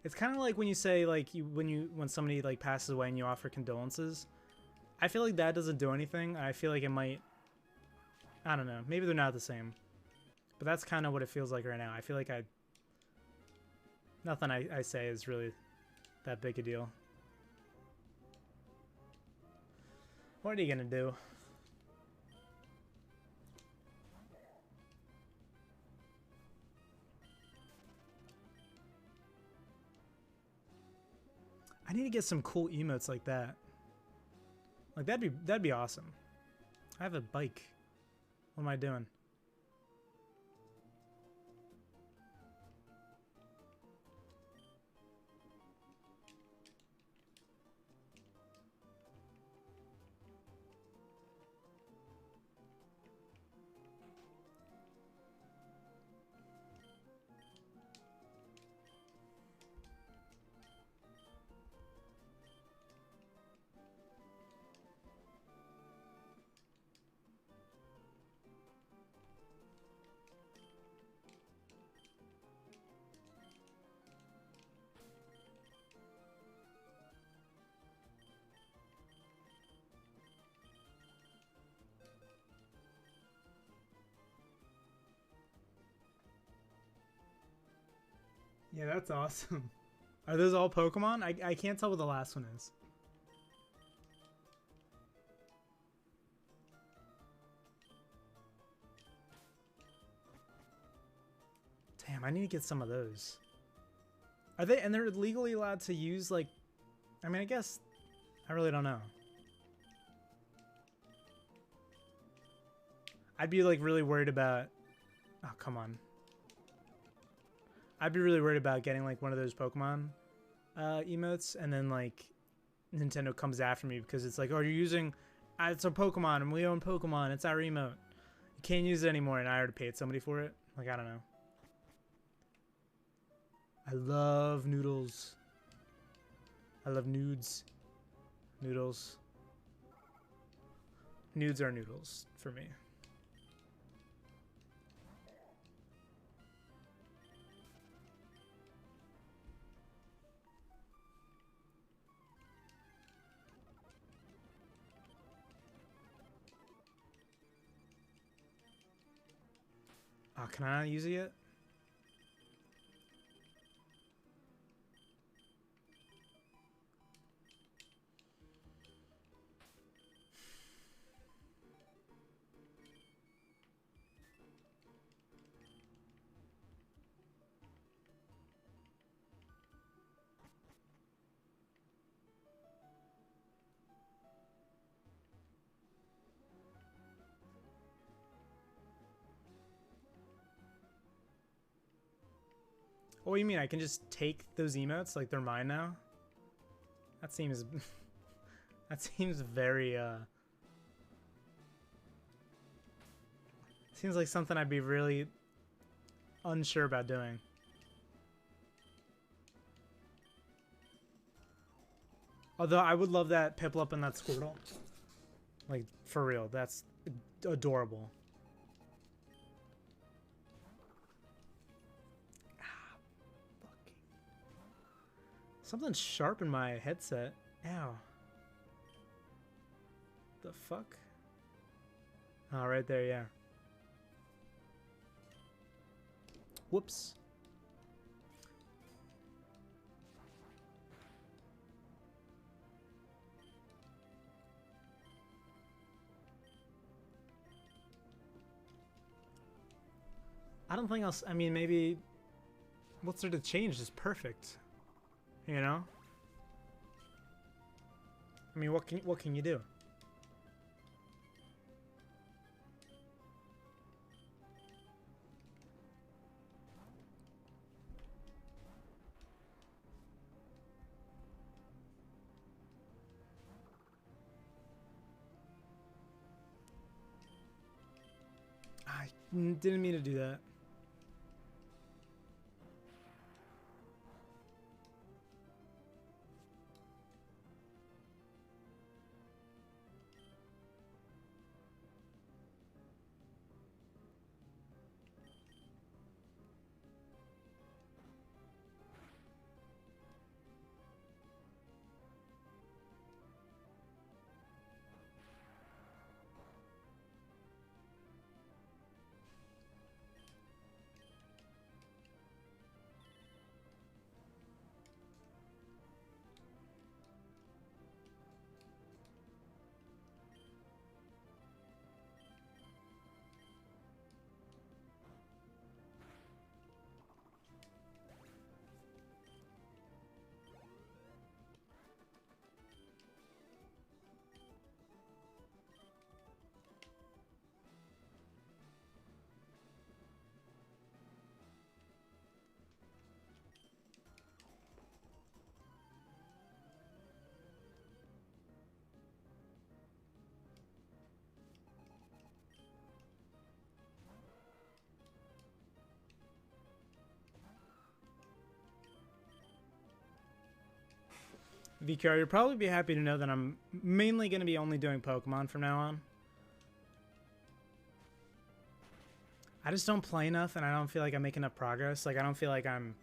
It's kind of like when you say like when somebody like passes away and you offer condolences. I feel like that doesn't do anything. I feel like it might. I don't know. Maybe they're not the same, but that's kind of what it feels like right now. I feel like nothing I say is really that big a deal. What are you gonna do? I need to get some cool emotes like that. Like that'd be awesome. I have a bike. What am I doing? Yeah, that's awesome. Are those all Pokemon? I can't tell what the last one is. Damn, I need to get some of those. Are they, and they're legally allowed to use, like, I mean, I guess, I really don't know. I'd be, like, really worried about, oh, come on. I'd be really worried about getting, like, one of those Pokemon emotes, and then, like, Nintendo comes after me because it's like, oh, you're using, it's a Pokemon, and we own Pokemon, it's our emote. You can't use it anymore, and I already paid somebody for it. Like, I don't know. I love noodles. I love nudes. Noodles. Nudes are noodles for me. Oh, can I not use it yet? Oh, what do you mean? I can just take those emotes like they're mine now? That seems that seems very seems like something I'd be really unsure about doing. Although I would love that Piplup and that Squirtle. Like, for real, that's adorable. Something sharp in my headset. Ow. The fuck? Oh, right there, yeah. Whoops. I don't think else. I mean, maybe. What's there to change is perfect. You know? I mean, what can you do? I didn't mean to do that. VQR, you'll probably be happy to know that I'm mainly going to be only doing Pokemon from now on. I just don't play enough, and I don't feel like I make enough progress. Like, I don't feel like I'm...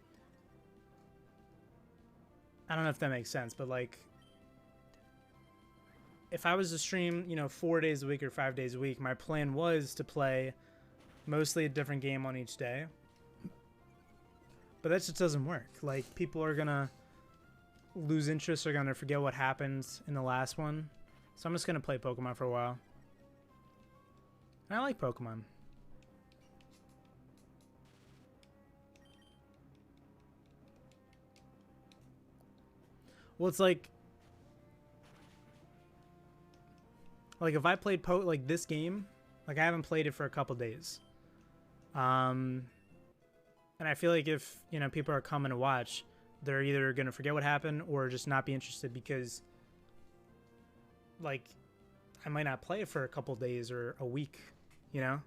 I don't know if that makes sense, but, like... If I was to stream, you know, 4 days a week or 5 days a week, my plan was to play mostly a different game on each day. But that just doesn't work. Like, people are gonna lose interest, or gonna forget what happened in the last one. So I'm just gonna play Pokemon for a while. And I like Pokemon. Well, it's like if I played like this game, like I haven't played it for a couple days. And I feel like if, you know, people are coming to watch, they're either going to forget what happened or just not be interested because, like, I might not play it for a couple days or a week, you know?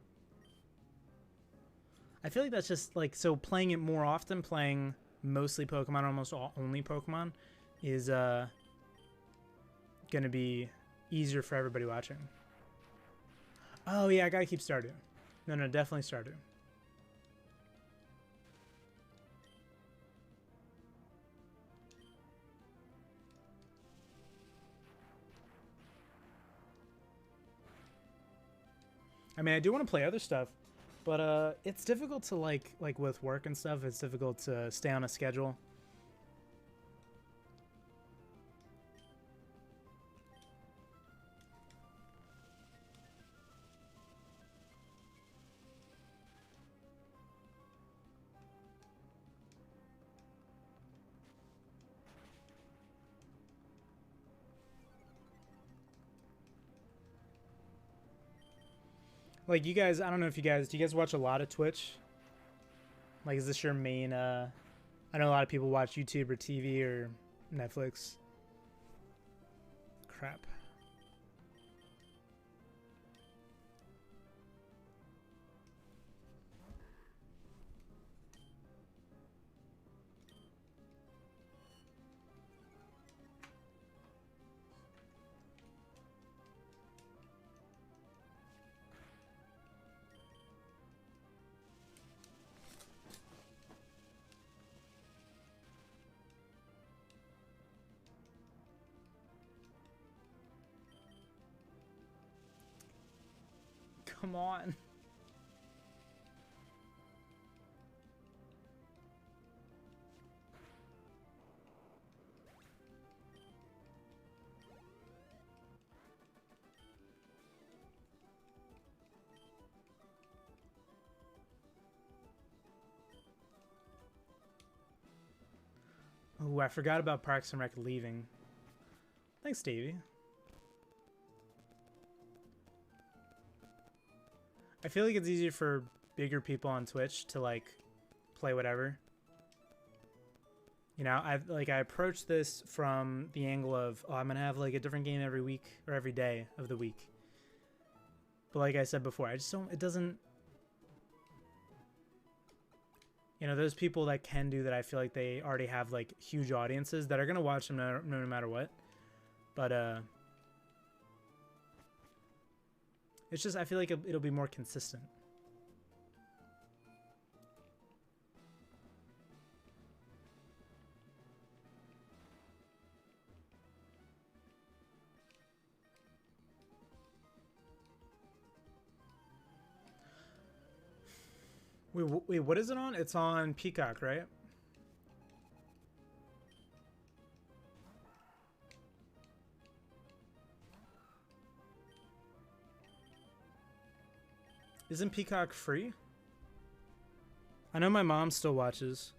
I feel like that's just, like, so playing it more often, playing mostly Pokemon, almost only Pokemon, is going to be easier for everybody watching. Oh, yeah, I got to keep Stardew. No, definitely Stardew. I mean, I do want to play other stuff, but it's difficult to like with work and stuff. It's difficult to stay on a schedule. Like, you guys, I don't know if do you guys watch a lot of Twitch? Like, is this your main, I know a lot of people watch YouTube or TV or Netflix. Crap. Come on. Oh, I forgot about Parks and Rec leaving. Thanks, Davey. I feel like it's easier for bigger people on Twitch to, like, play whatever. You know, I approach this from the angle of, oh, I'm gonna have like a different game every week or every day of the week. But like I said before, I just don't, it doesn't, you know, those people that can do that, I feel like they already have like huge audiences that are gonna watch them no matter what. But it's just, I feel like it'll be more consistent. Wait, what is it on? It's on Peacock, right? Isn't Peacock free? I know my mom still watches.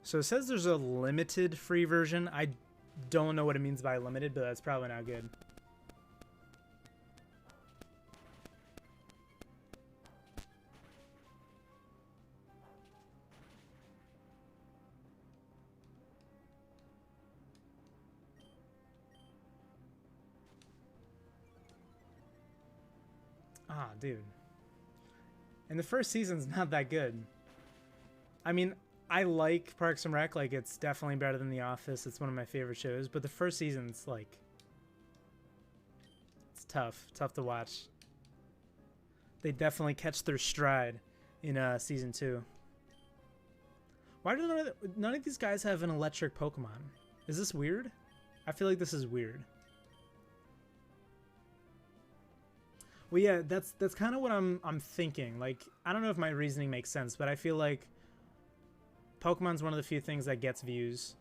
So it says there's a limited free version. I don't know what it means by limited, but that's probably not good. Ah, dude. And the first season's not that good. I mean, I like Parks and Rec. Like, it's definitely better than The Office. It's one of my favorite shows. But the first season's, like... It's tough. Tough to watch. They definitely catch their stride in season 2. Why do none of these guys have an electric Pokemon? Is this weird? I feel like this is weird. Well, yeah, that's kind of what I'm thinking. Like, I don't know if my reasoning makes sense, but I feel like Pokemon's one of the few things that gets views.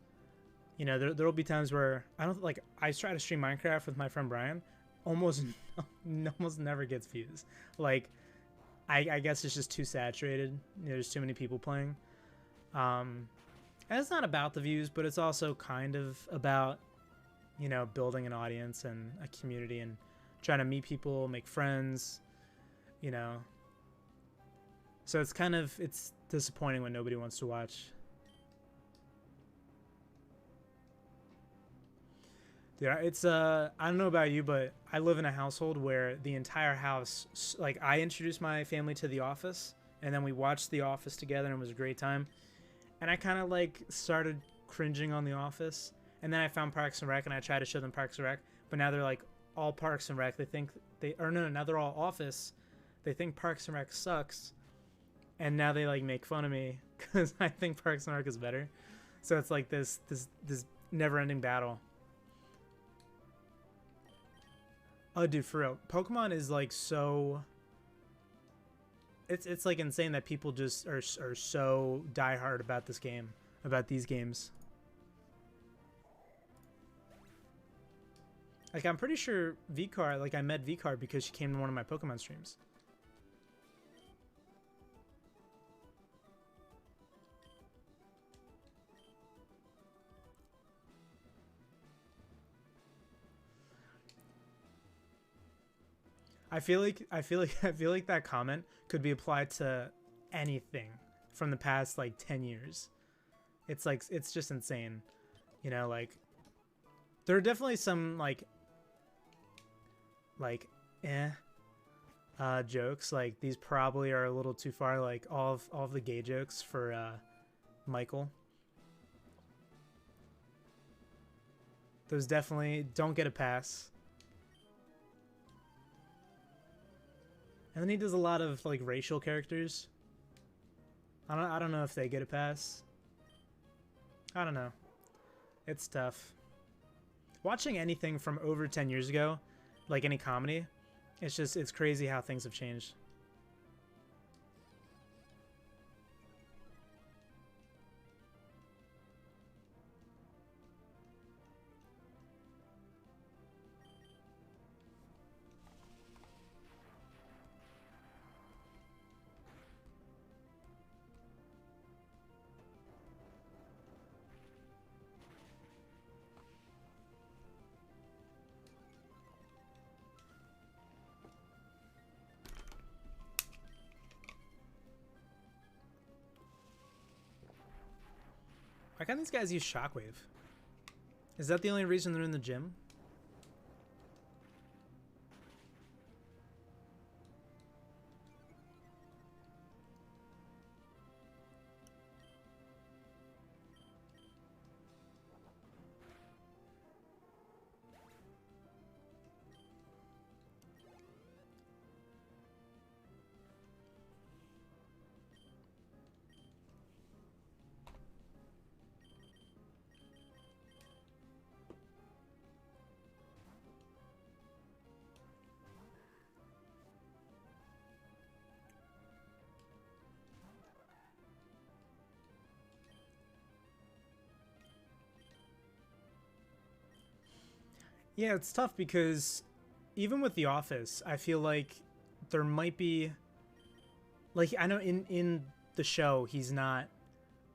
You know, there'll be times where I try to stream Minecraft with my friend Brian, almost never gets views. Like, I guess it's just too saturated. You know, there's too many people playing. And it's not about the views, but it's also kind of about, you know, building an audience and a community and trying to meet people, make friends, you know. So it's disappointing when nobody wants to watch. Yeah, it's I don't know about you, but I live in a household where the entire house, like, I introduced my family to The Office, and then we watched The Office together, and it was a great time. And I kind of, like, started cringing on The Office, and then I found Parks and Rec, and I tried to show them Parks and Rec, but now they're, like, all Parks and Rec. They think now they're all Office. They think Parks and Rec sucks, and now they, like, make fun of me because I think Parks and Rec is better. So it's like this never-ending battle. Oh, dude, for real, Pokemon is, like, so... It's like insane that people just are so diehard about this game, about these games. Like, I'm pretty sure VCar, like, I met VCar because she came to one of my Pokemon streams. I feel like that comment could be applied to anything from the past, like, 10 years. It's like, it's just insane. You know, like, there are definitely some jokes. Like, these probably are a little too far, like all of the gay jokes for Michael. Those definitely don't get a pass. And then he does a lot of, like, racial characters. I don't know if they get a pass. I don't know. It's tough. Watching anything from over 10 years ago, like any comedy, it's crazy how things have changed. Why can't these guys use Shockwave? Is that the only reason they're in the gym? Yeah, it's tough because even with The Office, I feel like there might be, like, I know in the show he's not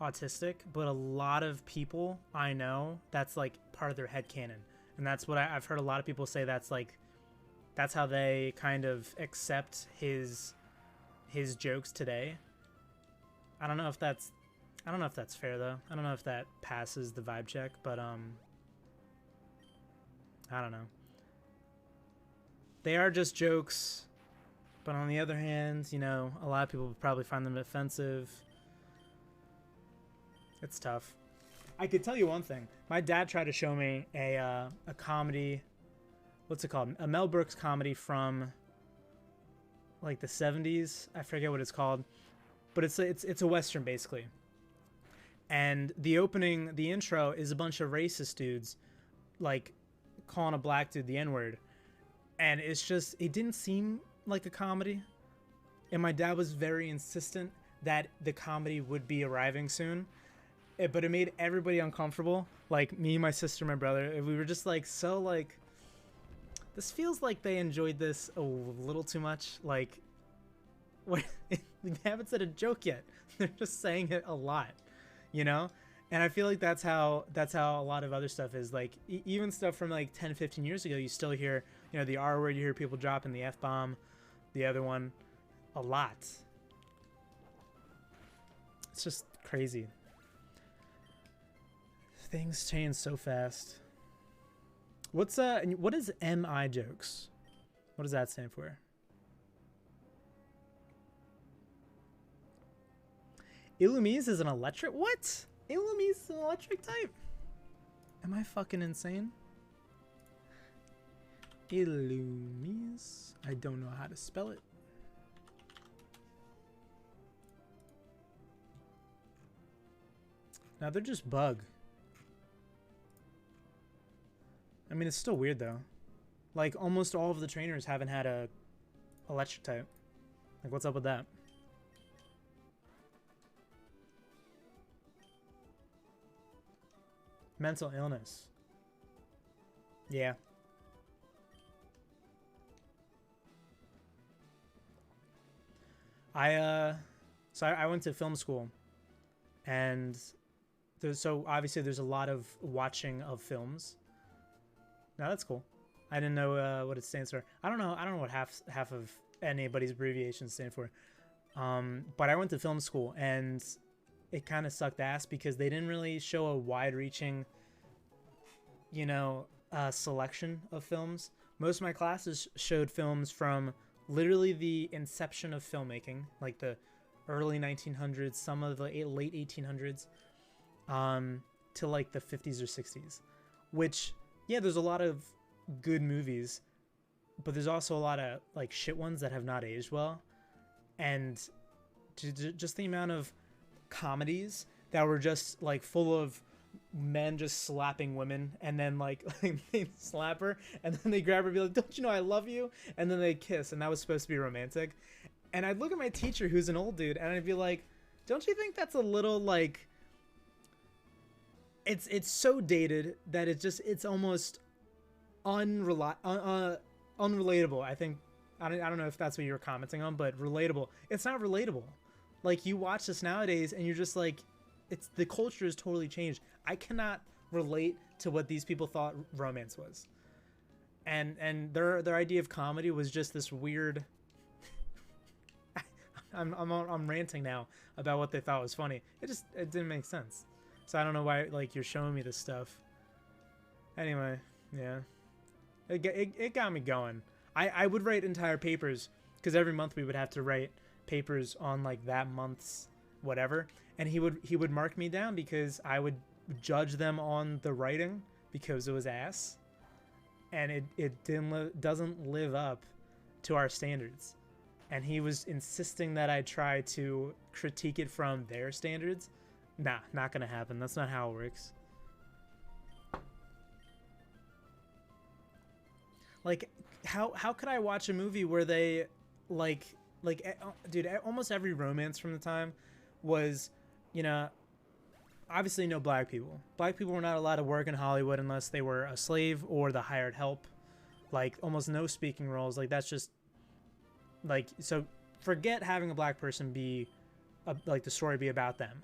autistic, but a lot of people I know, that's, like, part of their headcanon. And that's what I've heard a lot of people say, that's how they kind of accept his jokes today. I don't know if that's fair, though. I don't know if that passes the vibe check, but I don't know. They are just jokes. But on the other hand, you know, a lot of people would probably find them offensive. It's tough. I could tell you one thing. My dad tried to show me a comedy. What's it called? A Mel Brooks comedy from like the 70s. I forget what it's called, but it's a Western basically. And the intro is a bunch of racist dudes like calling a black dude the N-word. And it's just, it didn't seem like a comedy. And my dad was very insistent that the comedy would be arriving soon. But it made everybody uncomfortable. Like me, my sister, my brother. We were just like, so like, this feels like they enjoyed this a little too much. Like, what? They haven't said a joke yet. They're just saying it a lot, you know? And I feel like that's how a lot of other stuff is. Like, even stuff from like 10, 15 years ago, you still hear, you know, the R word, you hear people dropping the F-bomb, the other one, a lot. It's just crazy. Things change so fast. What is MI jokes? What does that stand for? Illumise is an electric, what? Illumise is an electric type? Am I fucking insane? Illumise. I don't know how to spell it. Now they're just bug. I mean, it's still weird though. Like almost all of the trainers haven't had a electric type. Like what's up with that? Mental illness. Yeah. So I went to film school, and so obviously there's a lot of watching of films. No, that's cool. I didn't know what it stands for. I don't know what half of anybody's abbreviations stand for. But I went to film school, and it kind of sucked ass because they didn't really show a wide-reaching, you know, selection of films. Most of my classes showed films from literally the inception of filmmaking, like the early 1900s, some of the late 1800s, to like the 50s or 60s, which, yeah, there's a lot of good movies, but there's also a lot of like shit ones that have not aged well. And just the amount of comedies that were just like full of men just slapping women, and then like they slap her and then they grab her and be like, don't you know I love you, and then they kiss, and that was supposed to be romantic. And I'd look at my teacher, who's an old dude, and I'd be like, don't you think that's a little like, it's so dated that it's almost unrelatable. I think I don't know if that's what you were commenting on, but relatable. It's not relatable. Like, you watch this nowadays and you're just like, the culture has totally changed. I cannot relate to what these people thought romance was. And their idea of comedy was just this weird I'm ranting now about what they thought was funny. It didn't make sense. So I don't know why like you're showing me this stuff. Anyway, yeah. It got me going. I would write entire papers, because every month we would have to write papers on like that month's whatever, and he would mark me down because I would judge them on the writing because it was ass, and it doesn't live up to our standards, and he was insisting that I try to critique it from their standards. Nah, not gonna happen. That's not how it works. Like, how could I watch a movie where they dude, almost every romance from the time was, you know, obviously no black people. Black people were not allowed to work in Hollywood unless they were a slave or the hired help. Like, almost no speaking roles. Like, that's just like, so forget having a black person be like the story be about them.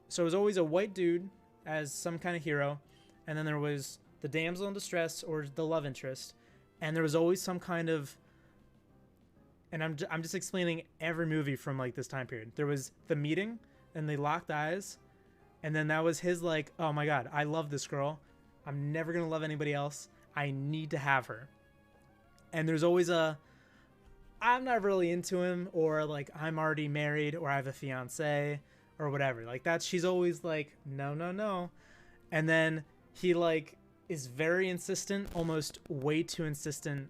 So it was always a white dude as some kind of hero, and then there was the damsel in distress or the love interest, and there was always some kind of, and I'm just explaining every movie from like this time period. There was the meeting, and they locked eyes, and then that was his like, oh my god, I love this girl, I'm never gonna love anybody else, I need to have her. And there's always a I'm not really into him, or like I'm already married, or I have a fiance, or whatever. Like that's she's always like, no, no, no, and then he like is very insistent, almost way too insistent.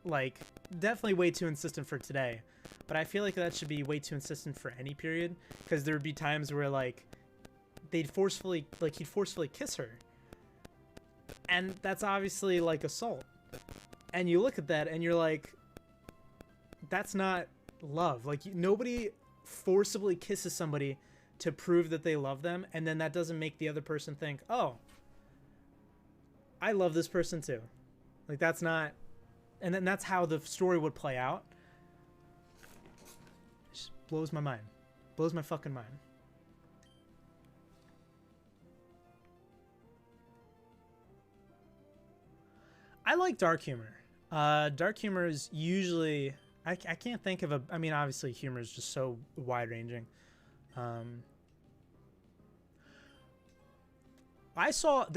Like definitely way too insistent for today, but I feel like that should be way too insistent for any period, because there would be times where like he'd forcefully kiss her, and that's obviously like assault. And you look at that and you're like, that's not love. Like nobody forcibly kisses somebody to prove that they love them, and then that doesn't make the other person think, oh, I love this person too. Like that's not, and then that's how the story would play out. It just blows my mind. Blows my fucking mind. I like dark humor. Dark humor is usually, I can't think of a, I mean, obviously humor is just so wide ranging. There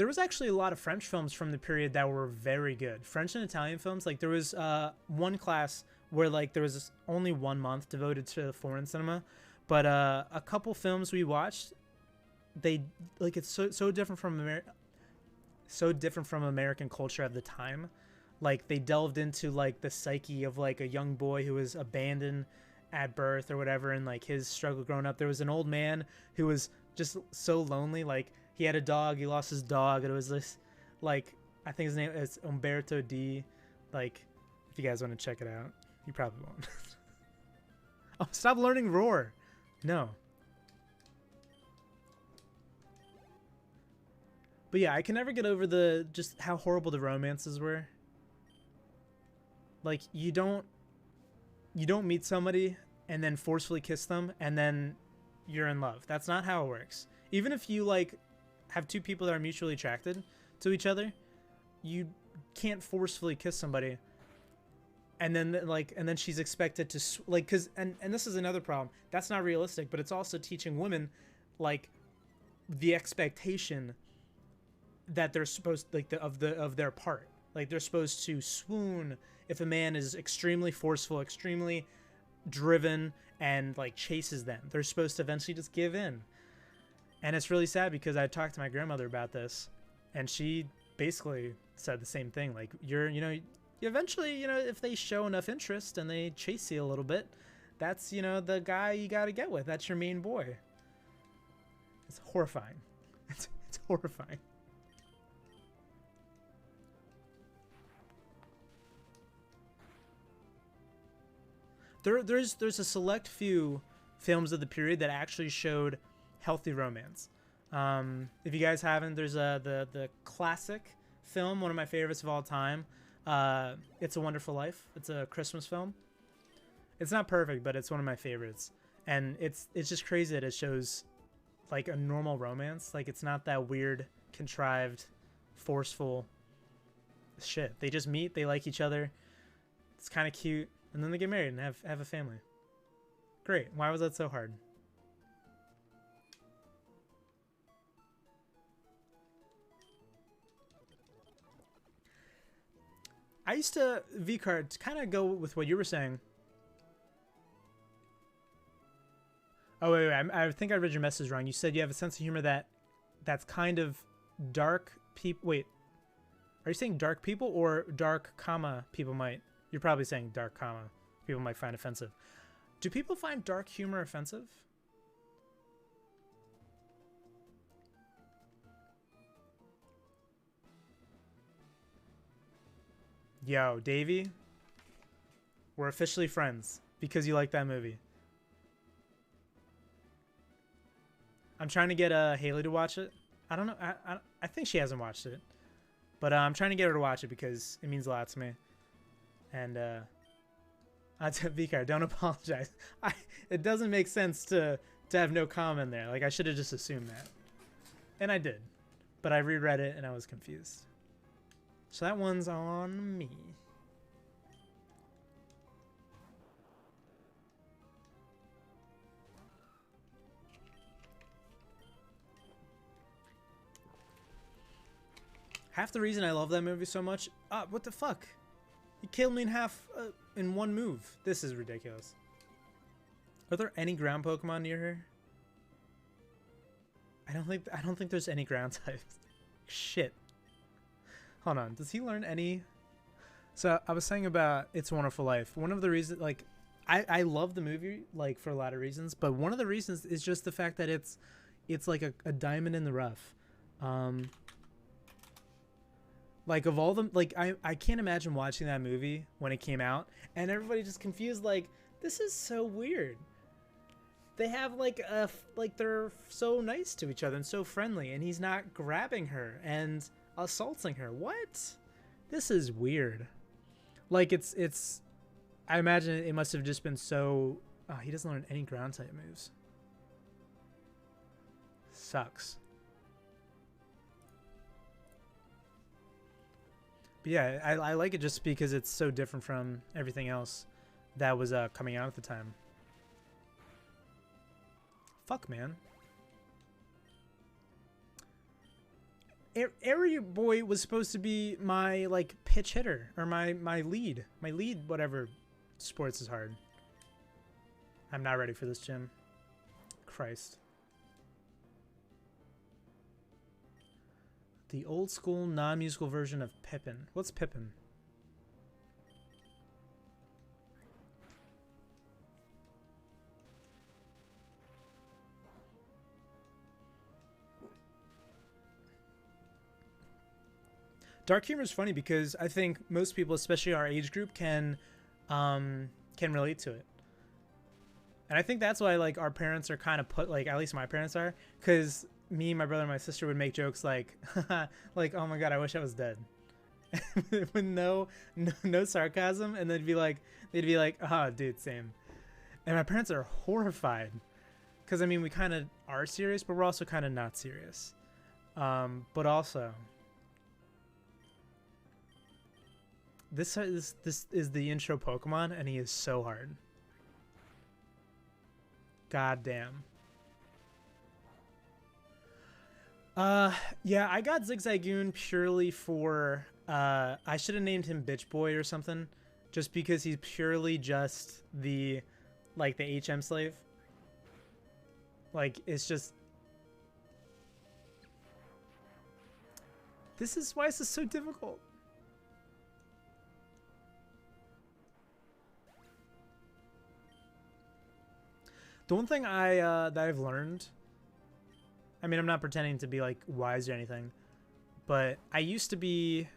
was actually a lot of French films from the period that were very good. French and Italian films. Like there was one class where like there was only 1 month devoted to foreign cinema, but a couple films we watched, they like it's so different from American culture at the time. Like they delved into like the psyche of like a young boy who was abandoned at birth or whatever, and like his struggle growing up. There was an old man who was just so lonely. Like he had a dog, he lost his dog, and it was this like, I think his name is Umberto D. Like if you guys want to check it out, you probably won't. Oh, stop learning roar. No. But yeah, I can never get over the just how horrible the romances were. Like you don't meet somebody and then forcefully kiss them and then you're in love. That's not how it works. Even if you like have two people that are mutually attracted to each other, you can't forcefully kiss somebody and then she's expected to like, cuz and this is another problem. That's not realistic, but it's also teaching women like the expectation that they're supposed like of their part. Like they're supposed to swoon if a man is extremely forceful, extremely driven, and like chases them. They're supposed to eventually just give in. And it's really sad because I talked to my grandmother about this, and she basically said the same thing. Like you eventually, if they show enough interest and they chase you a little bit, that's, the guy you got to get with. That's your main boy. It's horrifying. It's horrifying. There's a select few films of the period that actually showed healthy romance. If you guys haven't, there's the classic film, one of my favorites of all time. It's a Wonderful Life. It's a Christmas film. It's not perfect, but it's one of my favorites. And it's just crazy that it shows like a normal romance. Like it's not that weird, contrived, forceful shit. They just meet, they like each other. It's kind of cute. And then they get married and have a family. Great. Why was that so hard? I used to, V-Card, to kind of go with what you were saying. Oh, wait. I think I read your message wrong. You said you have a sense of humor that's kind of dark people. Wait. Are you saying dark people or dark, comma, people might? You're probably saying dark, comma, people might find offensive. Do people find dark humor offensive? Yo, Davey, we're officially friends because you like that movie. I'm trying to get Haley to watch it. I don't know. I think she hasn't watched it, but I'm trying to get her to watch it because it means a lot to me. And Vikar, don't apologize. It doesn't make sense to have no comment there. Like I should have just assumed that, and I did, but I reread it and I was confused. So that one's on me. Half the reason I love that movie so much. What the fuck? You killed me in half in one move. This is ridiculous. Are there any ground Pokemon near here? I don't think there's any ground types. Shit. Hold on. Does he learn any? So I was saying about It's a Wonderful Life. One of the reasons, like, I love the movie, like, for a lot of reasons, but one of the reasons is just the fact that it's like a diamond in the rough. Like, of all them, like, I can't imagine watching that movie when it came out and everybody just confused, like, this is so weird. They have, like, they're so nice to each other and so friendly, and he's not grabbing her and assaulting her. What? This is weird. Like, it's I imagine it must have just been so... Oh, he doesn't learn any ground type moves. Sucks. But yeah, I like it just because it's so different from everything else that was coming out at the time. Fuck, man. Area Boy was supposed to be my, like, pitch hitter, or my lead. My lead, whatever. Sports is hard. I'm not ready for this gym. Christ. The old school non-musical version of Pippin. What's Pippin? Dark humor is funny because I think most people, especially our age group, can relate to it. And I think that's why, like, our parents are kind of put, like, at least my parents are, because me, my brother, and my sister would make jokes like, like, oh my god, I wish I was dead, with no sarcasm, and they'd be like, oh, dude, same. And my parents are horrified, because I mean, we kind of are serious, but we're also kind of not serious. But also, this is the intro Pokemon, and he is so hard. God damn. Yeah, I got Zigzagoon purely for, I should have named him Bitch Boy or something, just because he's purely just the, like, the HM slave. Like, it's just... Why is this so difficult? The one thing that I've learned, I mean, I'm not pretending to be, like, wise or anything, but I used to be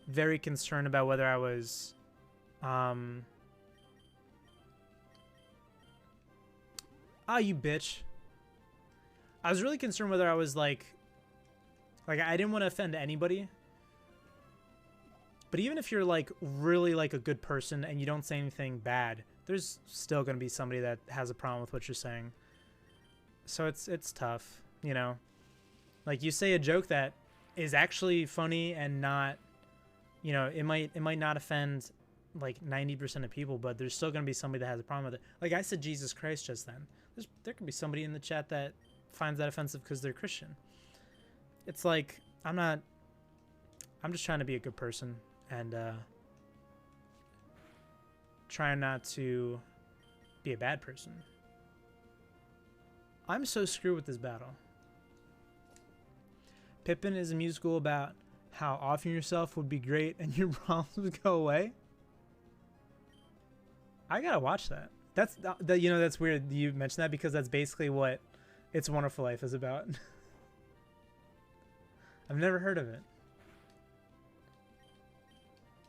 very concerned about whether I was, you bitch. I was really concerned whether I was, like, I didn't want to offend anybody. But even if you're, like, really, like, a good person and you don't say anything bad, there's still going to be somebody that has a problem with what you're saying. So it's tough, you know? Like, you say a joke that is actually funny and not, you know, it might not offend, like, 90% of people, but there's still going to be somebody that has a problem with it. Like, I said Jesus Christ just then. There could be somebody in the chat that finds that offensive because they're Christian. It's like, I'm just trying to be a good person and trying not to be a bad person. I'm so screwed with this battle. Pippin is a musical about how offing yourself would be great and your problems would go away. I gotta watch that. You know, that's weird you mentioned that because that's basically what It's a Wonderful Life is about. I've never heard of it.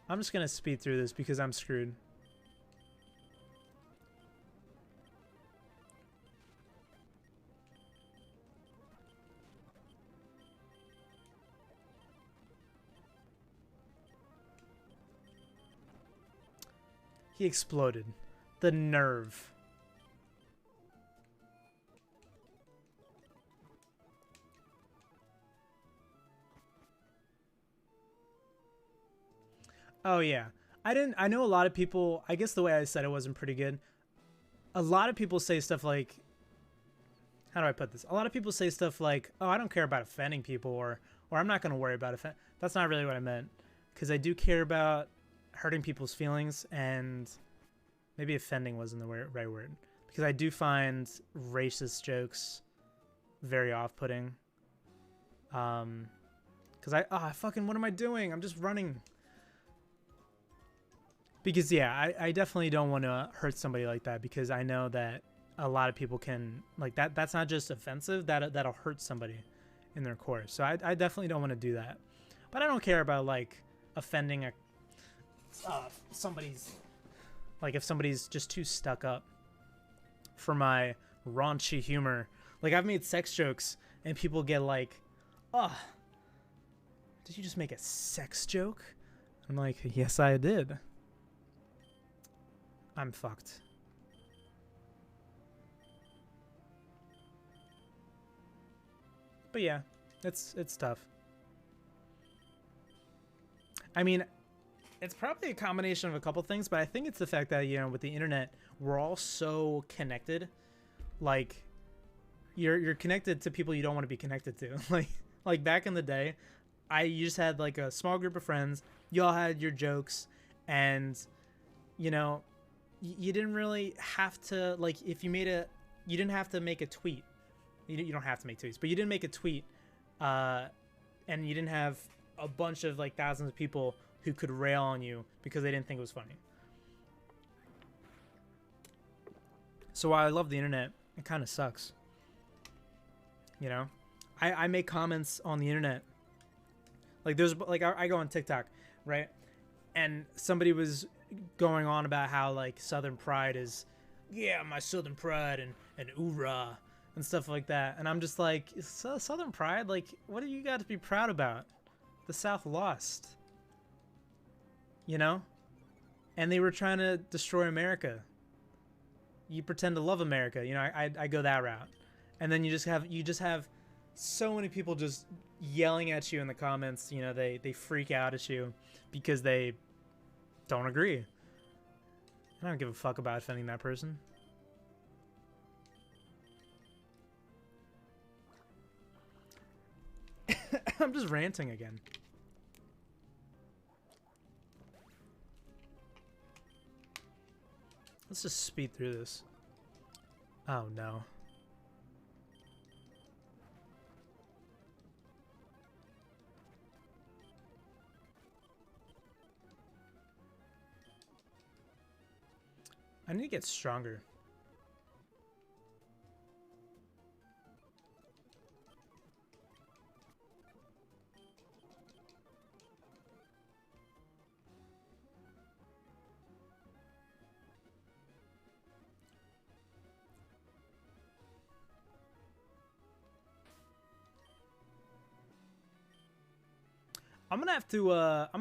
I'm just gonna speed through this because I'm screwed. He exploded. The nerve. Oh yeah. I know a lot of people, I guess the way I said it wasn't pretty good. A lot of people say stuff like, how do I put this? A lot of people say stuff like, oh, I don't care about offending people, or I'm not going to worry about offending. That's not really what I meant. Because I do care about hurting people's feelings, and maybe offending wasn't the right word, because I do find racist jokes very off-putting. Because what am I doing? I'm just running. Because yeah, I definitely don't want to hurt somebody like that, because I know that a lot of people can, like, that's not just offensive, that'll hurt somebody in their course. So I definitely don't want to do that. But I don't care about, like, offending somebody's, like, if somebody's just too stuck up for my raunchy humor. Like, I've made sex jokes and people get like, oh, did you just make a sex joke? I'm like, yes, I did. I'm fucked. But yeah, it's tough. I mean, it's probably a combination of a couple things, but I think it's the fact that, you know, with the internet, we're all so connected. Like, you're connected to people you don't want to be connected to. like back in the day, you just had like a small group of friends. You all had your jokes, and, you know, you didn't really have to, like, if you didn't have to make a tweet. You don't have to make tweets, but you didn't make a tweet, and you didn't have a bunch of, like, thousands of people who could rail on you because they didn't think it was funny. So while I love the internet, it kind of sucks. You know, I make comments on the internet. Like, I go on TikTok, right? And somebody was going on about how, like, Southern pride is, yeah, my Southern pride and oorah and stuff like that. And I'm just like, Southern pride? Like, what do you got to be proud about? The South lost. You know? And they were trying to destroy America. You pretend to love America. You know, I go that route. And then you just have so many people just yelling at you in the comments. You know, they freak out at you because they don't agree. I don't give a fuck about offending that person. I'm just ranting again. Let's just speed through this. Oh no. I need to get stronger. I'm gonna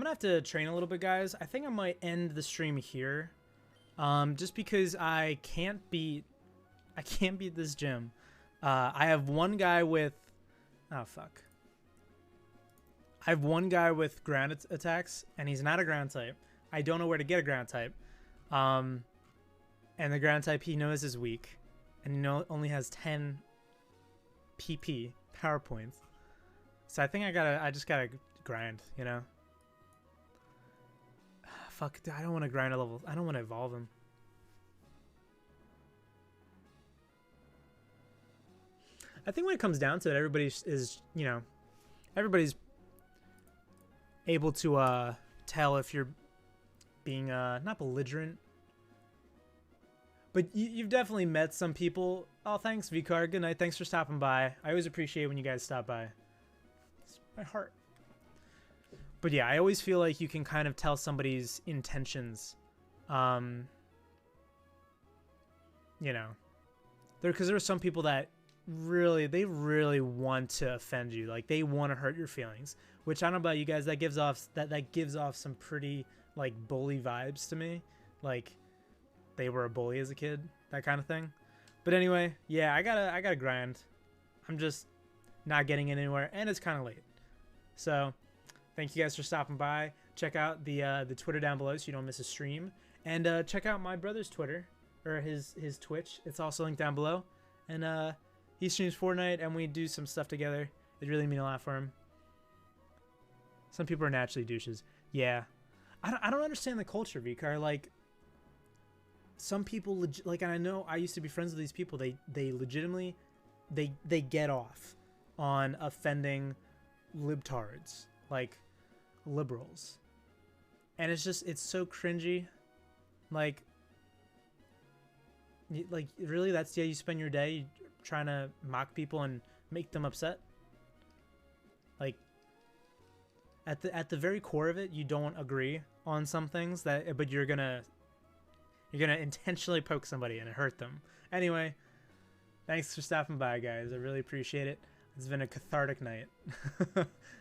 have to train a little bit, guys. I think I might end the stream here. Just because I can't beat this gym. I have one guy with, oh fuck. I have one guy with ground attacks, and he's not a ground type. I don't know where to get a ground type. And the ground type he knows is weak, and he only has 10 PP power points. So I think I just gotta grind, you know. Fuck, I don't want to grind a level. I don't want to evolve him. I think when it comes down to it, everybody's able to tell if you're being not belligerent, but you've definitely met some people. Oh, thanks, VCard. Good night. Thanks for stopping by. I always appreciate when you guys stop by. It's my heart. But yeah, I always feel like you can kind of tell somebody's intentions, you know, because there are some people that really want to offend you, like they want to hurt your feelings. Which I don't know about you guys, that gives off some pretty, like, bully vibes to me, like they were a bully as a kid, that kind of thing. But anyway, yeah, I gotta grind. I'm just not getting it anywhere, and it's kind of late, so. Thank you guys for stopping by. Check out the Twitter down below so you don't miss a stream. And check out my brother's Twitter, or his Twitch. It's also linked down below. And he streams Fortnite, and we do some stuff together. It really means a lot for him. Some people are naturally douches. Yeah. I don't understand the culture, Vikar. Like, some people, like, and I know I used to be friends with these people. They legitimately, they get off on offending libtards, like liberals, and it's so cringy. Like, really, that's how you spend your day, trying to mock people and make them upset? Like, at the very core of it, you don't agree on some things, but you're gonna intentionally poke somebody and hurt them. Anyway, thanks for stopping by, guys. I really appreciate it. It's been a cathartic night.